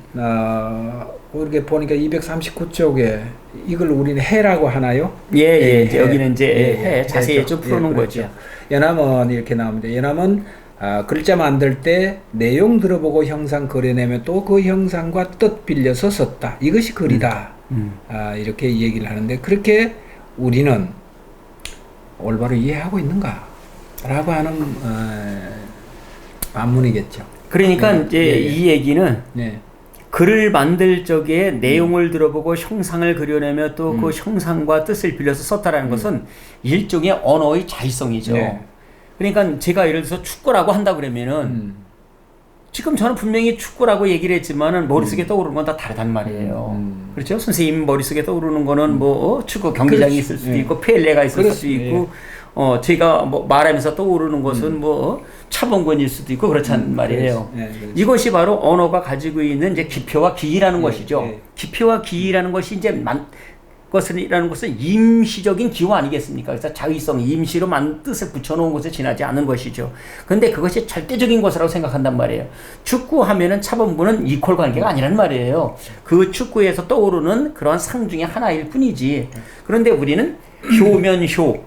이렇게 보니까 239쪽에 이걸 우리는 해라고 하나요? 예. 여기는 이제 해 자세히 좀 풀어놓은 그렇죠. 거죠. 연암은 이렇게 나옵니다. 연암은 글자 만들 때 내용 들어보고 형상 그려내면 또 그 형상과 뜻 빌려서 썼다. 이것이 글이다. 이렇게 얘기를 하는데 그렇게 우리는 올바로 이해하고 있는가? 라고 하는 반문이겠죠. 그러니까 이제 이 얘기는 네. 글을 만들 적에 내용을 들어보고 형상을 그려내며 또 그 형상과 뜻을 빌려서 썼다라는 것은 일종의 언어의 자율성이죠. 네. 그러니까 제가 예를 들어서 축구라고 한다 그러면은 지금 저는 분명히 축구라고 얘기를 했지만은 머릿속에 떠오르는 건 다 다르단 말이에요. 그렇죠? 선생님 머릿속에 떠오르는 거는 뭐 축구 경기장이 있을 수도 있고 펠레가 있을 수도 있고 제가 뭐 말하면서 떠오르는 것은 뭐 차범근일 수도 있고 그렇단 말이에요. 이것이 바로 언어가 가지고 있는 이제 기표와 기이라는 것이죠. 기표와 기이라는 것이 이제 것이라는 것은 임시적인 기호 아니겠습니까? 그래서 자의성, 임시로 뜻을 붙여놓은 것에 지나지 않은 것이죠. 근데 그것이 절대적인 것이라고 생각한단 말이에요. 축구하면은 차범근은 이퀄 관계가 아니란 말이에요. 그 축구에서 떠오르는 그러한 상 중에 하나일 뿐이지. 그런데 우리는 효면 효,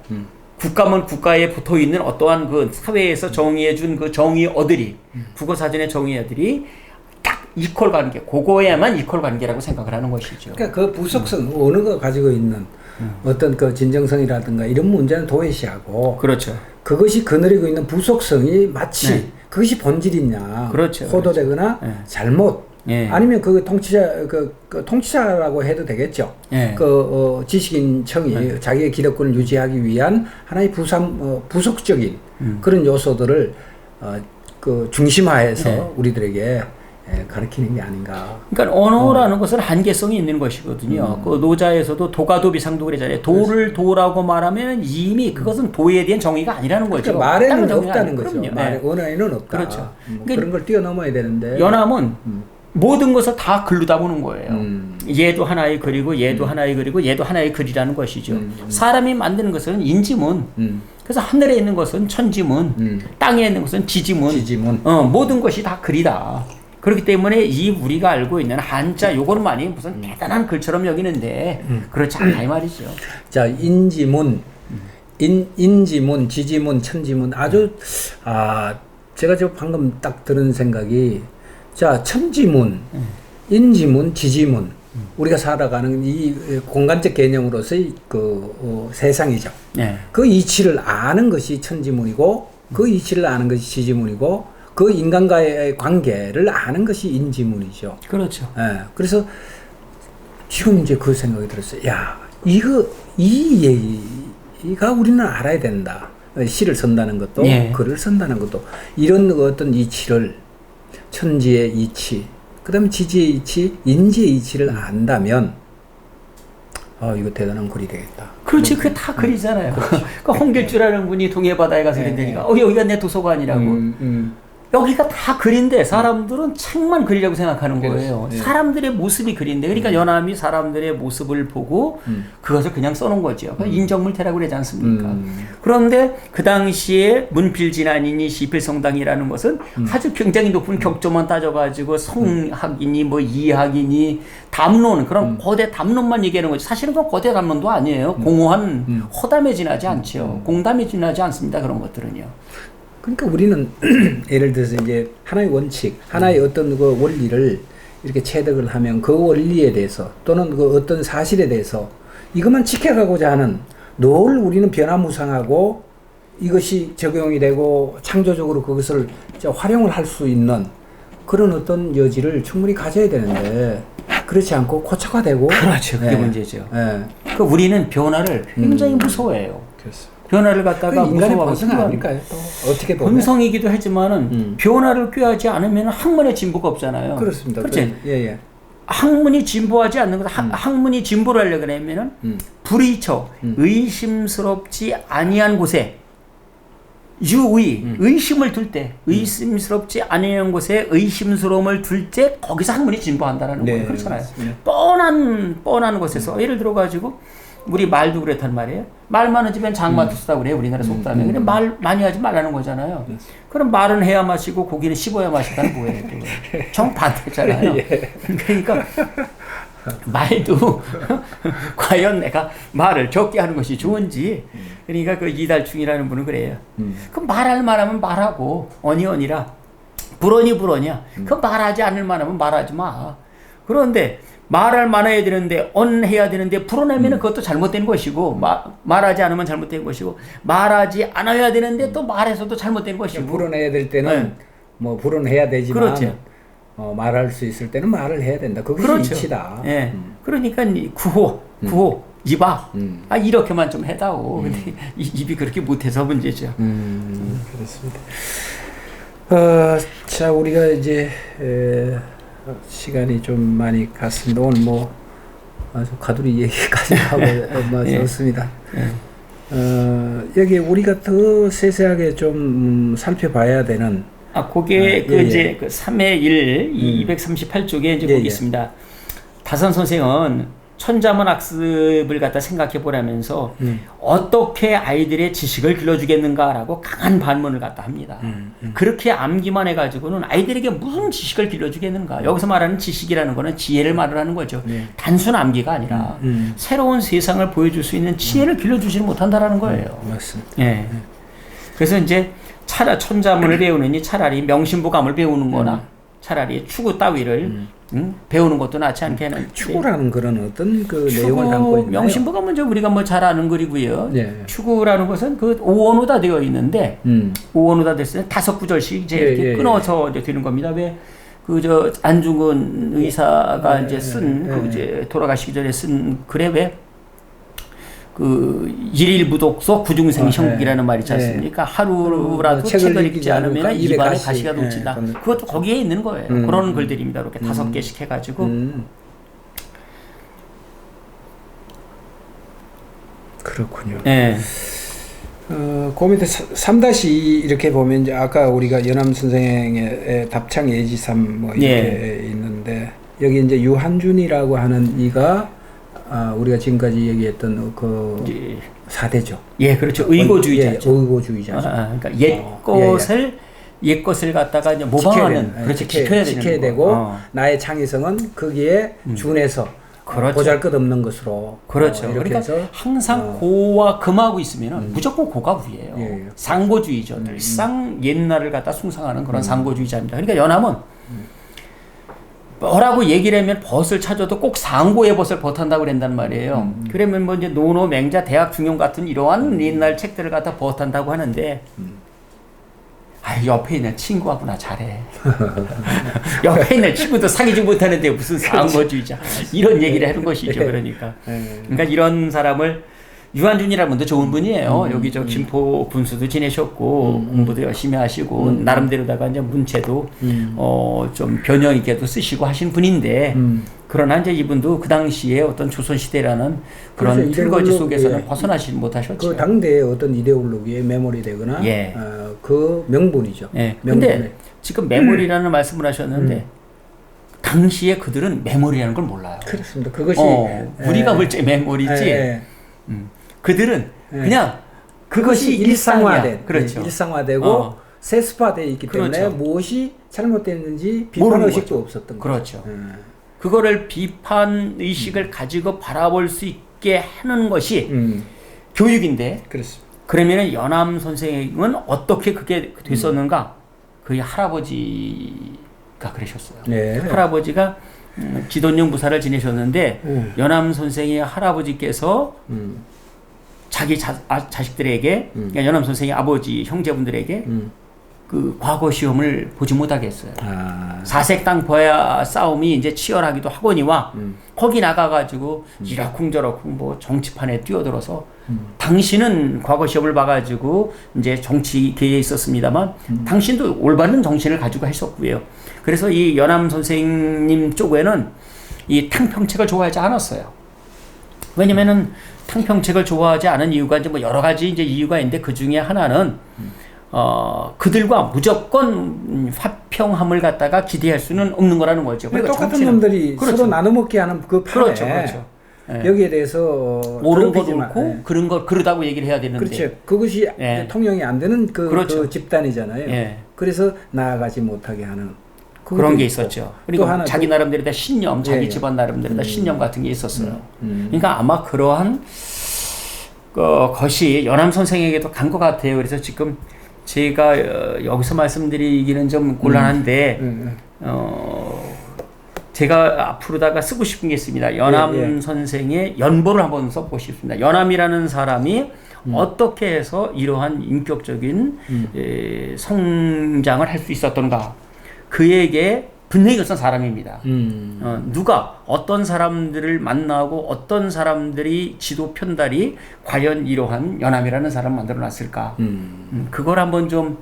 국가면 국가에 붙어 있는 어떠한 그 사회에서 정의해준 그 정의어들이, 국어사전의 정의어들이 딱 이퀄 관계, 그거야만 이퀄 관계라고 생각을 하는 것이죠. 그러니까 그 부속성, 언어가 가지고 있는 어떤 그 진정성이라든가 이런 문제는 도외시하고, 그렇죠. 그것이 거느리고 있는 부속성이 마치 그것이 본질이냐, 그렇죠. 호도되거나 잘못, 아니면 그 통치자라고 해도 되겠죠. 지식인청이 자기의 기득권을 유지하기 위한 하나의 부속적인 그런 요소들을 중심화해서 우리들에게 가르치는 게 아닌가. 그러니까 언어라는 것은 한계성이 있는 것이거든요. 그 노자에서도 도가 비상도 그러잖아요. 도를 도라고 말하면 이미 그것은 도에 대한 정의가 아니라는 거죠. 그러니까 말에는 없다는 거죠. 그럼요. 언어에는 없다. 그렇죠. 그런 걸 뛰어넘어야 되는데. 연암은 모든 것을 다 글로 다 보는 거예요. 얘도 하나의 글이고 얘도 하나의 글이고 얘도 하나의 글이라는 것이죠. 사람이 만드는 것은 인지문. 그래서 하늘에 있는 것은 천지문, 땅에 있는 것은 지지문. 모든 것이 다 글이다. 그렇기 때문에 이 우리가 알고 있는 한자 요것만이 무슨 대단한 글처럼 여기는데 그렇지 않다 이 말이죠. 자, 인지문, 인지문, 지지문, 천지문 아주 제가 저 방금 딱 들은 생각이 자, 천지문, 인지문, 지지문 우리가 살아가는 이 공간적 개념으로서의 세상이죠. 그 이치를 아는 것이 천지문이고 그 이치를 아는 것이 지지문이고 그 인간과의 관계를 아는 것이 인지문이죠. 그렇죠. 그래서 지금 이제 그 생각이 들었어요. 야, 이 얘기가 우리는 알아야 된다. 시를 쓴다는 것도, 글을 쓴다는 것도, 이런 어떤 이치를, 천지의 이치, 그 다음에 지지의 이치, 인지의 이치를 안다면, 이거 대단한 글이 되겠다. 그렇지, 그게 다 글이잖아요. 그 홍길주라는 분이 동해바다에 가서 그랬다니까, 여기가 내 도서관이라고. 여기가 다 글인데 사람들은 책만 글이라고 생각하는 거예요. 사람들의 모습이 글인데, 그러니까 연암이 사람들의 모습을 보고 그것을 그냥 써놓은 거죠. 인정물태라고 그러지 않습니까? 그런데 그 당시에 문필진안이니 시필성당이라는 것은 아주 굉장히 높은 격조만 따져가지고 성학이니 뭐 이학이니 담론, 그런 거대 담론만 얘기하는 거죠. 사실은 그건 거대 담론도 아니에요. 공허한 허담에 지나지 않죠. 공담에 지나지 않습니다. 그런 것들은요. 그러니까 우리는 예를 들어서 이제 하나의 원칙, 하나의 어떤 그 원리를 이렇게 체득을 하면 그 원리에 대해서 또는 그 어떤 사실에 대해서 이것만 지켜가고자 하는 늘 우리는 변화무쌍하고 이것이 적용이 되고 창조적으로 그것을 활용을 할 수 있는 그런 어떤 여지를 충분히 가져야 되는데 그렇지 않고 고착화되고 그렇죠. 그게 문제죠. 그 우리는 변화를 굉장히 무서워해요. 그렇습니다. 변화를 갖다가 인간의 본성 아닐까요? 또 어떻게 보면 본성이기도 하지만은 변화를 꾀하지 않으면 학문의 진보가 없잖아요. 그렇습니다. 그렇지? 학문이 진보하지 않는 것, 학문이 진보를 하려고 그러면은 불의처, 의심스럽지 아니한 곳에 유의, 의심을 둘 때, 의심스럽지 않은 곳에 의심스러움을 둘 때 거기서 학문이 진보한다라는 네, 거예요. 그렇잖아요. 네. 뻔한 곳에서 예를 들어 가지고 우리 말도 그렇단 말이에요. 말 많은 집엔 장마도 쓰다고 그래요. 우리나라 속담에. 근데 말 많이 하지 말라는 거잖아요. 그럼 말은 해야 마시고 고기는 씹어야 마시다는 뭐예요? 정반대잖아요. 그러니까 말도 과연 내가 말을 적게 하는 것이 좋은지. 그러니까 그 이달충이라는 분은 그래요. 그 말할 만하면 말하고 언이언이라 불언이야. 그 말하지 않을 만하면 말하지 마. 그런데 말할 만해야 되는데 언해야 되는데 불어내면 그것도 잘못된 것이고 말하지 않으면 잘못된 것이고 말하지 않아야 되는데 또 말해서도 잘못된 것이고 불어내야 될 때는 뭐 불어내야 되지만 그렇죠. 말할 수 있을 때는 말을 해야 된다. 그것이 그렇죠. 이치다. 예. 그러니까 구호 입아 이렇게만 좀 해다오. 근데 입이 그렇게 못해서 문제죠. 그렇습니다. 자, 우리가 이제 시간이 좀 많이 갔습니다. 오늘 뭐 아주 가두리 얘기까지 하고 예. 좋습니다. 여기 우리가 더 세세하게 좀 살펴봐야 되는 그게 이제 그 3의 1 238쪽에 이제 거기 있습니다. 다선 선생은 천자문 학습을 갖다 생각해 보라면서 어떻게 아이들의 지식을 길러주겠는가라고 강한 반문을 갖다 합니다. 그렇게 암기만 해가지고는 아이들에게 무슨 지식을 길러주겠는가. 여기서 말하는 지식이라는 거는 지혜를 말하는 거죠. 단순 암기가 아니라 새로운 세상을 보여줄 수 있는 지혜를 길러주지 못한다라는 거예요. 맞습니다. 예. 그래서 이제 천자문을 배우느니 차라리 명심보감을 배우는 거나 차라리 추구 따위를 배우는 것도 낫지 않겠는. 추구라는 그런 어떤 그 내용을 담고 있나요? 명심보감은 이제 우리가 뭐 잘 아는 글이고요. 네. 추구라는 것은 그 오원오다 되어 있는데 오원오다 됐을 때 5구절씩 이제 이렇게 끊어서 이제 되는 겁니다. 왜 그 안중근 의사가 이제 쓴 이제 돌아가시기 전에 쓴 글에 왜 그 일일무독서 구중생 형국이라는 말이 있지 않습니까? 하루라도 책을 읽지 않으면 입안에 가시가 돋친다. 그것도 거기에 있는 거예요. 그런 글들입니다. 이렇게 5개씩 해가지고. 그렇군요. 네. 그 밑에 3-2 이렇게 보면 이제 아까 우리가 연암 선생의 답창 예지삼 뭐 이렇게 있는데 여기 이제 유한준이라고 하는 이가 우리가 지금까지 얘기했던 그 4대죠. 예, 그렇죠. 의고주의자죠. 의고주의자죠. 그러니까 옛 것을 갖다가 이제 모방하는, 그렇지, 지켜야 되고 나의 창의성은 거기에 준해서 그렇죠. 보잘것없는 것으로 그렇죠. 이렇게 그러니까 해서 항상 고와 금하고 있으면 무조건 고가 우위예요. 상고주의죠. 늘상 옛날을 갖다 숭상하는 그런 상고주의자입니다. 그러니까 연암은 뭐라고 얘기를 하면 벗을 찾아도 꼭 상고의 벗을 벗한다고 그런단 말이에요. 그러면 뭐 이제 노노, 맹자, 대학, 중용 같은 이러한 옛날 책들을 갖다 벗한다고 하는데 옆에 있는 친구하고나 잘해. 옆에 있는 친구도 사귀지 못하는데 무슨 상고주의자. 이런 얘기를 하는 것이죠. 그러니까. 그러니까 이런 사람을 유한준이라는 분도 좋은 분이에요. 여기 김포 군수도 지내셨고 공부도 열심히 하시고 나름대로다가 이제 문체도 좀 변형 있게도 쓰시고 하신 분인데 그러나 이제 이분도 그 당시에 어떤 조선시대라는 그런 틀거지 속에서는 벗어나지 못하셨죠. 그 당대의 어떤 이데올로기에 메모리 되거나 그 명분이죠. 근데 지금 메모리라는 말씀을 하셨는데 당시에 그들은 메모리라는 걸 몰라요. 그렇습니다. 그것이 우리가 볼 때 메모리지. 그들은 그냥 그것이 일상화된, 그렇죠. 일상화되고 세습화되어 있기 때문에 무엇이 잘못됐는지 비판 의식도 없었던 거죠. 그렇죠. 그거를 비판 의식을 가지고 바라볼 수 있게 하는 것이 교육인데. 그렇습니다. 그러면은 연암 선생은 어떻게 그게 됐었는가? 그의 할아버지가 그러셨어요. 할아버지가 지돈령 부사를 지내셨는데 연암 선생의 할아버지께서 자기 자식들에게 그러니까 연암 선생의 아버지 형제분들에게 그 과거 시험을 보지 못하게 했어요. 사색 땅포야 싸움이 이제 치열하기도 하거니와 거기 나가가지고 이러쿵저러쿵 뭐 정치판에 뛰어들어서 당신은 과거 시험을 봐가지고 이제 정치계에 있었습니다만 당신도 올바른 정신을 가지고 했었고요. 그래서 이 연암 선생님 쪽에는 이 탕평책을 좋아하지 않았어요. 왜냐면은 탕평책을 좋아하지 않은 이유가 이제 뭐 여러 가지 이제 이유가 있는데 그 중에 하나는 그들과 무조건 화평함을 갖다가 기대할 수는 없는 거라는 거죠. 그러니까 똑같은 정치는, 놈들이 그렇죠. 서로 나눠먹기 하는 그 판에 그렇죠, 그렇죠. 예. 여기에 대해서 옳은 건 괴롭히지만, 옳고 예. 그런 걸 그러다고 얘기를 해야 되는데. 그렇죠. 그것이 예. 통용이 안 되는 그렇죠. 그 집단이잖아요. 예. 그래서 나아가지 못하게 하는 그런 게 있고. 있었죠. 그리고 또 하나 자기 나름대로 다 신념, 자기 예. 집안 나름대로 다 신념 같은 게 있었어요. 음. 그러니까 아마 그러한 것이 연암 선생에게도 간 것 같아요. 그래서 지금 제가 여기서 말씀드리기는 좀 곤란한데 제가 앞으로다가 쓰고 싶은 게 있습니다. 연암 예. 선생의 연보를 한번 써보고 싶습니다. 연암이라는 사람이 어떻게 해서 이러한 인격적인 성장을 할 수 있었던가. 그에게 분명히 어떤 사람입니다. 누가 어떤 사람들을 만나고 어떤 사람들이 지도 편달이 과연 이러한 연암이라는 사람을 만들어 놨을까. 그걸 한번 좀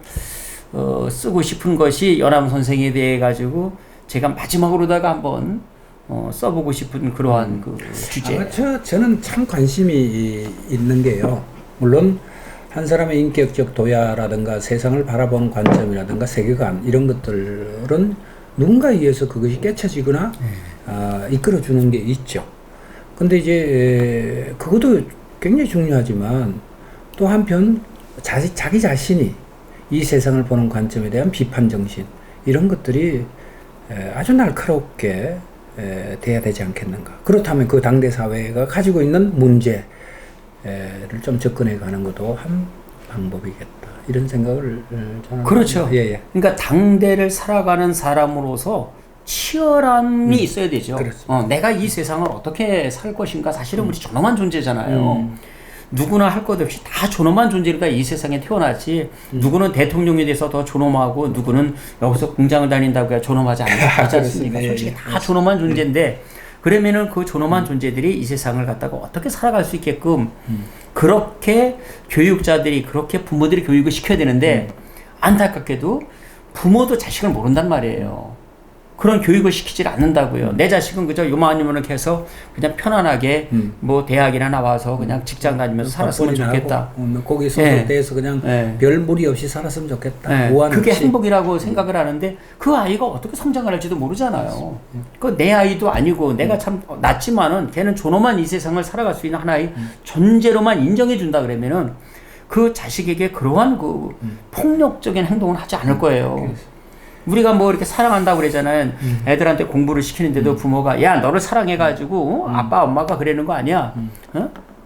쓰고 싶은 것이 연암 선생에 대해 가지고 제가 마지막으로다가 한번 써보고 싶은 그러한 그 주제. 저는 참 관심이 있는 게요. 물론 한 사람의 인격적 도야라든가 세상을 바라보는 관점이라든가 세계관 이런 것들은 누군가에 의해서 그것이 깨쳐지거나 이끌어주는 게 있죠. 근데 이제 그것도 굉장히 중요하지만 또 한편 자기 자신이 이 세상을 보는 관점에 대한 비판 정신 이런 것들이 아주 날카롭게 돼야 되지 않겠는가. 그렇다면 그 당대 사회가 가지고 있는 문제를 좀 접근해 가는 것도 한 방법이겠다. 이런 생각을 저는 그렇죠. 예. 그러니까 당대를 살아가는 사람으로서 치열함이 있어야 되죠. 내가 이 세상을 어떻게 살 것인가. 사실은 우리 존엄한 존재잖아요. 누구나 할 것 없이 다 존엄한 존재가 이 세상에 태어났지. 누구는 대통령에 대해서 더 존엄하고 누구는 여기서 공장을 다닌다고 해야 존엄하지 않지 않습니까? 솔직히 다 존엄한 존재인데 그러면은 그 존엄한 존재들이 이 세상을 갖다가 어떻게 살아갈 수 있게끔 그렇게 교육자들이 그렇게 부모들이 교육을 시켜야 되는데 안타깝게도 부모도 자식을 모른단 말이에요. 그런 교육을 시키질 않는다고요. 내 자식은 그저 요만요만하게 해서 그냥 편안하게 뭐 대학이나 나와서 그냥 직장 다니면서 살았으면 좋겠다. 거기 소속돼서 그냥 별 무리 없이 살았으면 좋겠다. 그게 행복이라고 생각을 하는데 그 아이가 어떻게 성장을 할지도 모르잖아요. 그 내 아이도 아니고 내가 참 낳지만은 걔는 존엄한 이 세상을 살아갈 수 있는 하나의 존재로만 인정해 준다 그러면은 그 자식에게 그러한 그 폭력적인 행동을 하지 않을 거예요. 우리가 뭐 이렇게 사랑한다고 그러잖아요. 애들한테 공부를 시키는데도 부모가 야 너를 사랑해가지고 아빠 엄마가 그러는 거 아니야.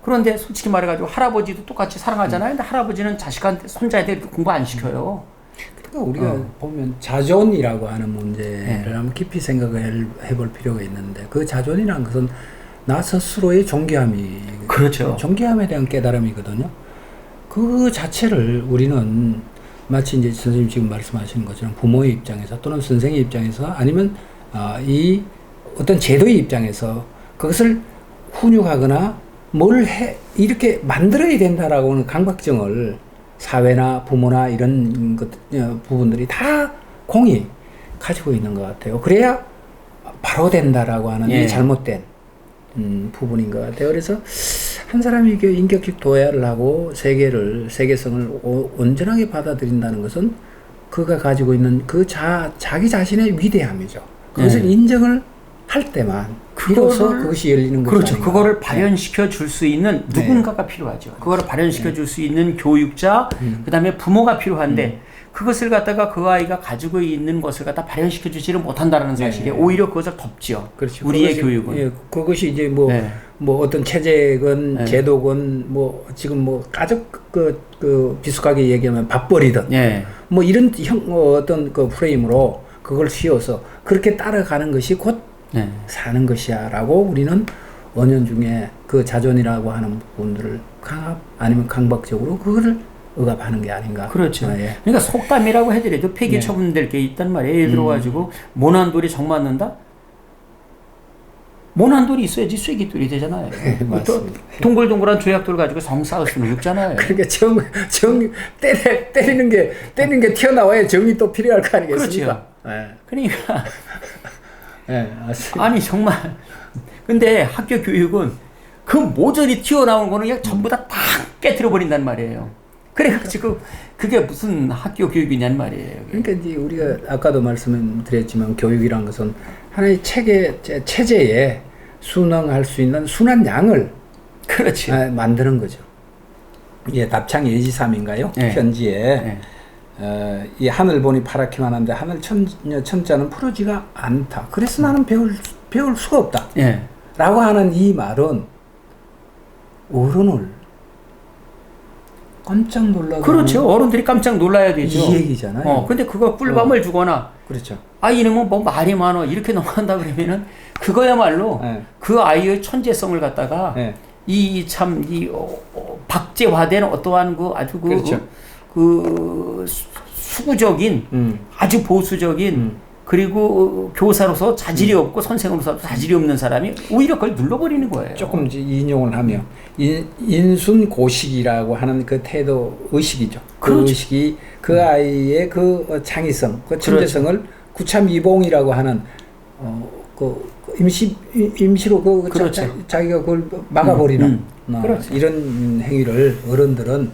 그런데 솔직히 말해가지고 할아버지도 똑같이 사랑하잖아요. 근데 할아버지는 자식한테 손자한테 공부 안 시켜요. 그러니까 우리가 보면 자존이라고 하는 문제를 한번 깊이 생각을 해볼 필요가 있는데 그 자존이라는 것은 나 스스로의 존귀함이 그렇죠. 존귀함에 대한 깨달음이거든요. 그 자체를 우리는 마치 이제 선생님 지금 말씀하시는 것처럼 부모의 입장에서 또는 선생의 입장에서 아니면 이 어떤 제도의 입장에서 그것을 훈육하거나 이렇게 만들어야 된다라고 하는 강박증을 사회나 부모나 이런 부분들이 다 공히 가지고 있는 것 같아요. 그래야 바로 된다라고 하는 이 잘못된 부분인 것 같아요. 그래서 한 사람이 인격적 도야를 하고 세계성을 온전하게 받아들인다는 것은 그가 가지고 있는 자기 자신의 위대함이죠. 그것을 인정을 할 때만 비로소 그것이 열리는 것이 그렇죠. 아닌가. 그거를 발현시켜 줄 수 있는 누군가가 필요하죠. 그거를 발현시켜 줄 수 있는 교육자, 그다음에 부모가 필요한데 그것을 갖다가 그 아이가 가지고 있는 것을 갖다 발현시켜 주지를 못한다는 사실에 오히려 그것을 덮지요. 그렇죠. 우리의 교육은. 그것이 이제 뭐 어떤 체제건 제도건 뭐 지금 뭐 가족 비숙하게 얘기하면 밥벌이든 뭐 이런 어떤 그 프레임으로 그걸 씌워서 그렇게 따라가는 것이 곧 사는 것이야라고 우리는 언연중에 그 자존이라고 하는 부분들을 아니면 강박적으로 그거를 억압하는 게 아닌가. 그렇죠. 그러니까 속담이라고 해더라도 폐기 처분될 게 있단 말이에요. 예를 들어가지고 모난돌이 정 맞는다? 모난돌이 있어야지 쐐기돌이 되잖아요. 맞습니다. 동글동글한 조약돌 가지고 성 쌓을 수는 없잖아요. 그러니까 때리는 게 튀어나와야 정이 또 필요할 거 아니겠습니까? 그렇죠. 그러니까 아니 정말 근데 학교 교육은 그 모조리 튀어나오는 거는 그냥 전부 다 깨트려 버린단 말이에요. 그래가지고 그게 무슨 학교 교육이냔 말이에요. 그러니까 이제 우리가 아까도 말씀드렸지만 교육이란 것은 하나의 체제에 순응할 수 있는 순한 양을 그렇죠. 만드는 거죠. 예, 답창 예지삼인가요? 네. 편지에 이 하늘 보니 파랗기만 한데 하늘 천자는 푸르지가 않다. 그래서 나는 배울 수가 없다. 예. 라고 하는 이 말은 어른을 깜짝 놀라게 그렇죠. 어른들이 깜짝 놀라야 되죠. 이 얘기잖아요. 근데 그거 꿀밤을 주거나 그렇죠. 이놈은 뭐 말이 많어 이렇게 넘어간다 그러면은 그거야말로 네. 그 아이의 천재성을 갖다가 네. 이 박제화된 어떠한 그 아주 그렇죠. 그 수구적인 아주 보수적인 그리고 교사로서 자질이 없고 선생으로서 자질이 없는 사람이 오히려 그걸 눌러버리는 거예요. 조금 이제 인용을 하면 인순고식이라고 하는 그 태도 의식이죠. 그 그렇죠. 의식이 그 아이의 그 창의성, 그 천재성을 구참이봉이라고 하는 임시로 그렇죠. 자기가 그걸 막아버리는 그렇죠. 이런 행위를 어른들은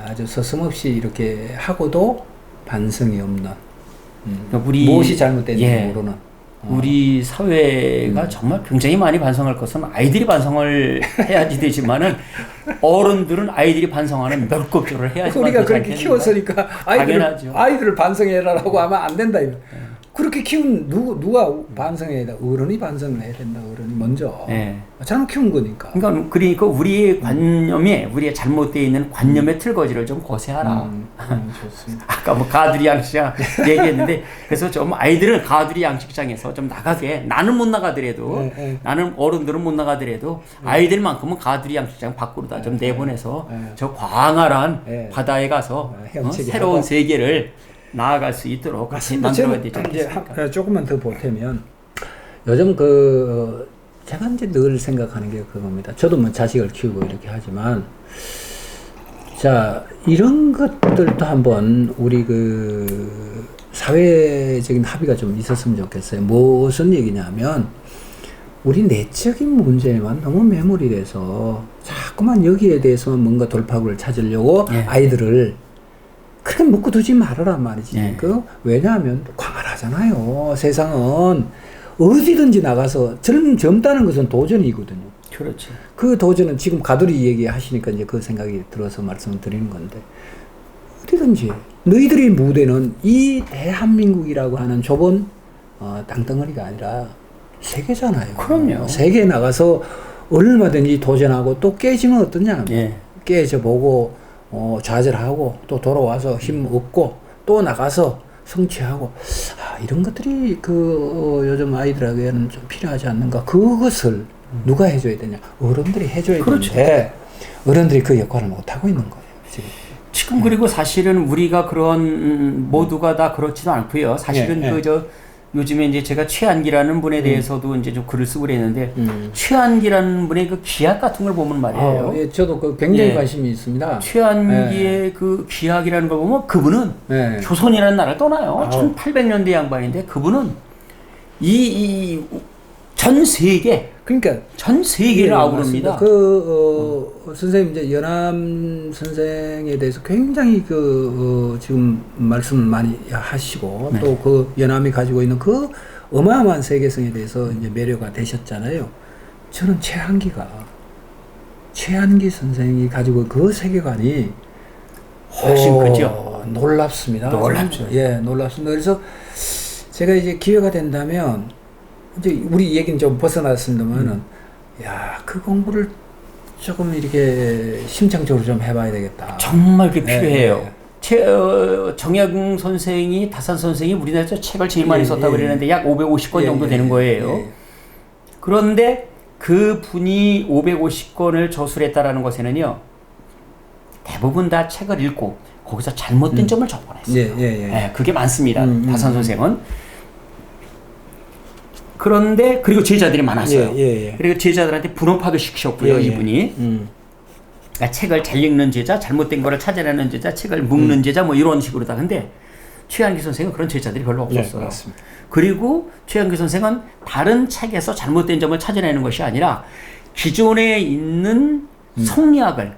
아주 서슴없이 이렇게 하고도 반성이 없는 우리 무엇이 잘못됐는지 모르는 우리 사회가 정말 굉장히 많이 반성할 것은 아이들이 반성을 해야지 되지만은 어른들은 아이들이 반성하는 멸급조를 해야지. 우리가 그렇게 키웠으니까 아이들을 반성해라라고 하면 안 된다. 그렇게 키운 누가 반성해야 돼? 어른이 반성을 해야 된다. 어른이 먼저. 네. 잘못 키운 거니까. 그러니까 우리의 관념에 우리의 잘못되어 있는 관념의 틀거지를 좀 거세하라. 좋습니다. 아까 뭐 가두리 양식장 얘기했는데 그래서 좀 아이들은 가두리 양식장에서 좀 나가게 나는 못 나가더라도 나는 어른들은 못 나가더라도 아이들만큼은 가두리 양식장 밖으로다 좀 내보내서 저 광활한 바다에 가서 새로운 세계를 나아갈 수 있도록 만들어야 되지 않겠습니까? 조금만 더 보태면 요즘 제가 이제 늘 생각하는 게 그겁니다. 저도 뭐 자식을 키우고 이렇게 하지만 자 이런 것들도 한번 우리 사회적인 합의가 좀 있었으면 좋겠어요. 무슨 얘기냐면 우리 내적인 문제에만 너무 매몰이 돼서 자꾸만 여기에 대해서만 뭔가 돌파구를 찾으려고 아이들을 그렇게 묶고 두지 말아란 말이지. 왜냐하면 광활하잖아요. 세상은 어디든지 나가서 젊다는 것은 도전이거든요. 그렇죠. 그 도전은 지금 가두리 얘기하시니까 이제 그 생각이 들어서 말씀을 드리는 건데 어디든지 너희들의 무대는 이 대한민국이라고 하는 좁은 땅덩어리가 아니라 세계잖아요. 그럼요. 세계에 나가서 얼마든지 도전하고 또 깨지면 어떠냐. 깨져보고 좌절하고 또 돌아와서 힘 얻고 또 나가서 성취하고 이런 것들이 요즘 아이들에게는 좀 필요하지 않는가. 그것을 누가 해줘야 되냐. 어른들이 해줘야 되는데 어른들이 그 역할을 못하고 있는 거예요. 지금 그리고 사실은 우리가 그런 모두가 다 그렇지도 않고요. 사실은 요즘에 이제 제가 최한기라는 분에 대해서도 이제 좀 글을 쓰고 그랬는데 최한기라는 분의 그 기약 같은 걸 보면 말이에요. 저도 굉장히 관심이 있습니다. 최한기의 그 기약이라는 걸 보면 그분은 조선이라는 나라를 떠나요. 1800년대 양반인데 그분은 전 세계 그러니까 전 세계를 아우릅니다. 선생님 이제 연암 선생에 대해서 굉장히 지금 말씀 많이 하시고 또 연암이 가지고 있는 그 어마어마한 세계성에 대해서 이제 매료가 되셨잖아요. 저는 최한기 선생이 가지고 그 세계관이 훨씬 크죠. 놀랍습니다. 놀랍죠. 놀랍습니다. 그래서 제가 이제 기회가 된다면 이제 우리 얘기는 좀 벗어났습니다만은 그 공부를 조금 이렇게 심층적으로 좀 해봐야 되겠다. 정말 그게 필요해요. 정약용 선생이 다산 선생이 우리나라에서 책을 제일 많이 썼다고 그러는데 약 550권 정도 되는 거예요. 그런데 그 분이 550권을 저술했다라는 것에는요 대부분 다 책을 읽고 거기서 잘못된 점을 적어냈어요. 그게 많습니다. 다산 선생은. 그런데 그리고 제자들이 많았어요. 그리고 제자들한테 분업화도 시키셨고요. 이분이 그러니까 책을 잘 읽는 제자, 잘못된 거를 찾아내는 제자, 책을 묶는 제자 뭐 이런 식으로다. 근데 최한기 선생은 그런 제자들이 별로 없었어요. 맞습니다. 그리고 최한기 선생은 다른 책에서 잘못된 점을 찾아내는 것이 아니라 기존에 있는 성리학을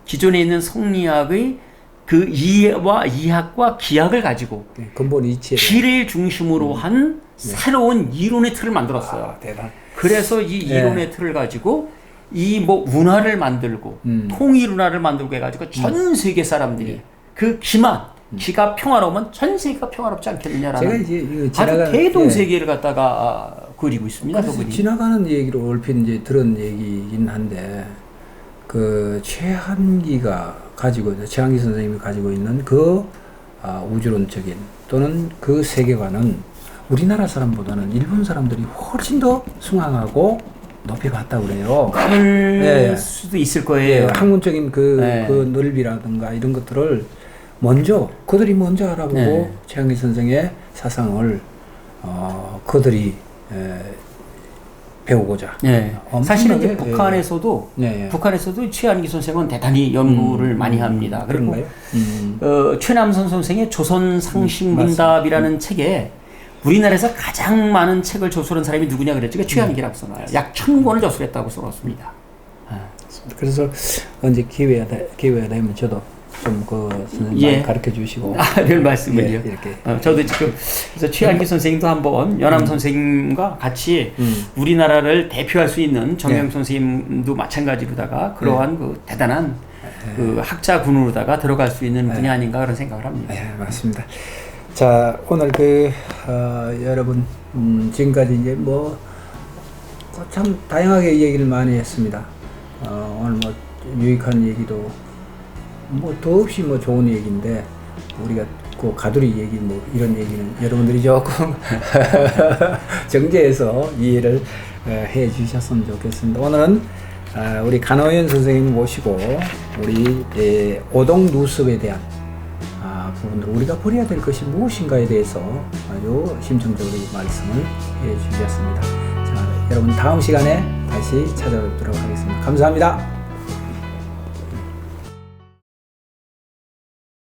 기존에 있는 성리학의 그 이해와 이학과 기학을 가지고 근본 이치에 기를 중심으로 한 새로운 이론의 틀을 만들었어요. 대단. 그래서 이 이론의 틀을 가지고 이 뭐 문화를 만들고 통일 문화를 만들고 해가지고 전 세계 사람들이 그 기가 평화로우면 전 세계가 평화롭지 않겠느냐라는 제가 이제 이거 아주 대동세계를 갖다가 그리고 있습니다. 그분이. 지나가는 얘기로 얼핏 이제 들은 얘기긴 한데 그 최한기 선생님이 가지고 있는 그 우주론적인 또는 그 세계관은 우리나라 사람보다는 일본 사람들이 훨씬 더 숭앙하고 높이 봤다고 그래요. 그럴 수도 있을 거예요. 학문적인 그 넓이라든가 이런 것들을 그들이 먼저 알아보고 최한기 선생의 사상을 그들이 배우고자. 사실은 이제 북한에서도 최한기 선생은 대단히 연구를 많이 합니다. 그리고 최남선 선생의 조선 상식 문답이라는 책에 우리나라에서 가장 많은 책을 저술한 사람이 누구냐 그랬죠? 최한기라고 써놔요. 약 1000권을 저술했다고 써놨습니다. 그래서 언제 기회가 되면 저도 좀 그 선생님 가르쳐 주시고. 별 말씀을요. 이렇게. 저도 지금 그래서 최한기 선생님도 한번 연암 선생님과 같이 우리나라를 대표할 수 있는 정영 선생님도 마찬가지로다가 그러한 그 대단한 그 학자군으로다가 들어갈 수 있는 분이 아닌가 그런 생각을 합니다. 네, 맞습니다. 자, 오늘 여러분 지금까지 이제 참 다양하게 얘기를 많이 했습니다. 오늘 유익한 얘기도 더없이 좋은 얘기인데 우리가 그 가두리 얘기 이런 얘기는 여러분들이 조금 정제해서 이해를 해 주셨으면 좋겠습니다. 오늘은 우리 간호연 선생님 모시고 우리 오동 누습에 대한 부분들 우리가 버려야 될 것이 무엇인가에 대해서 아주 심층적으로 말씀을 해 주셨습니다. 자, 여러분 다음 시간에 다시 찾아뵙도록 하겠습니다. 감사합니다.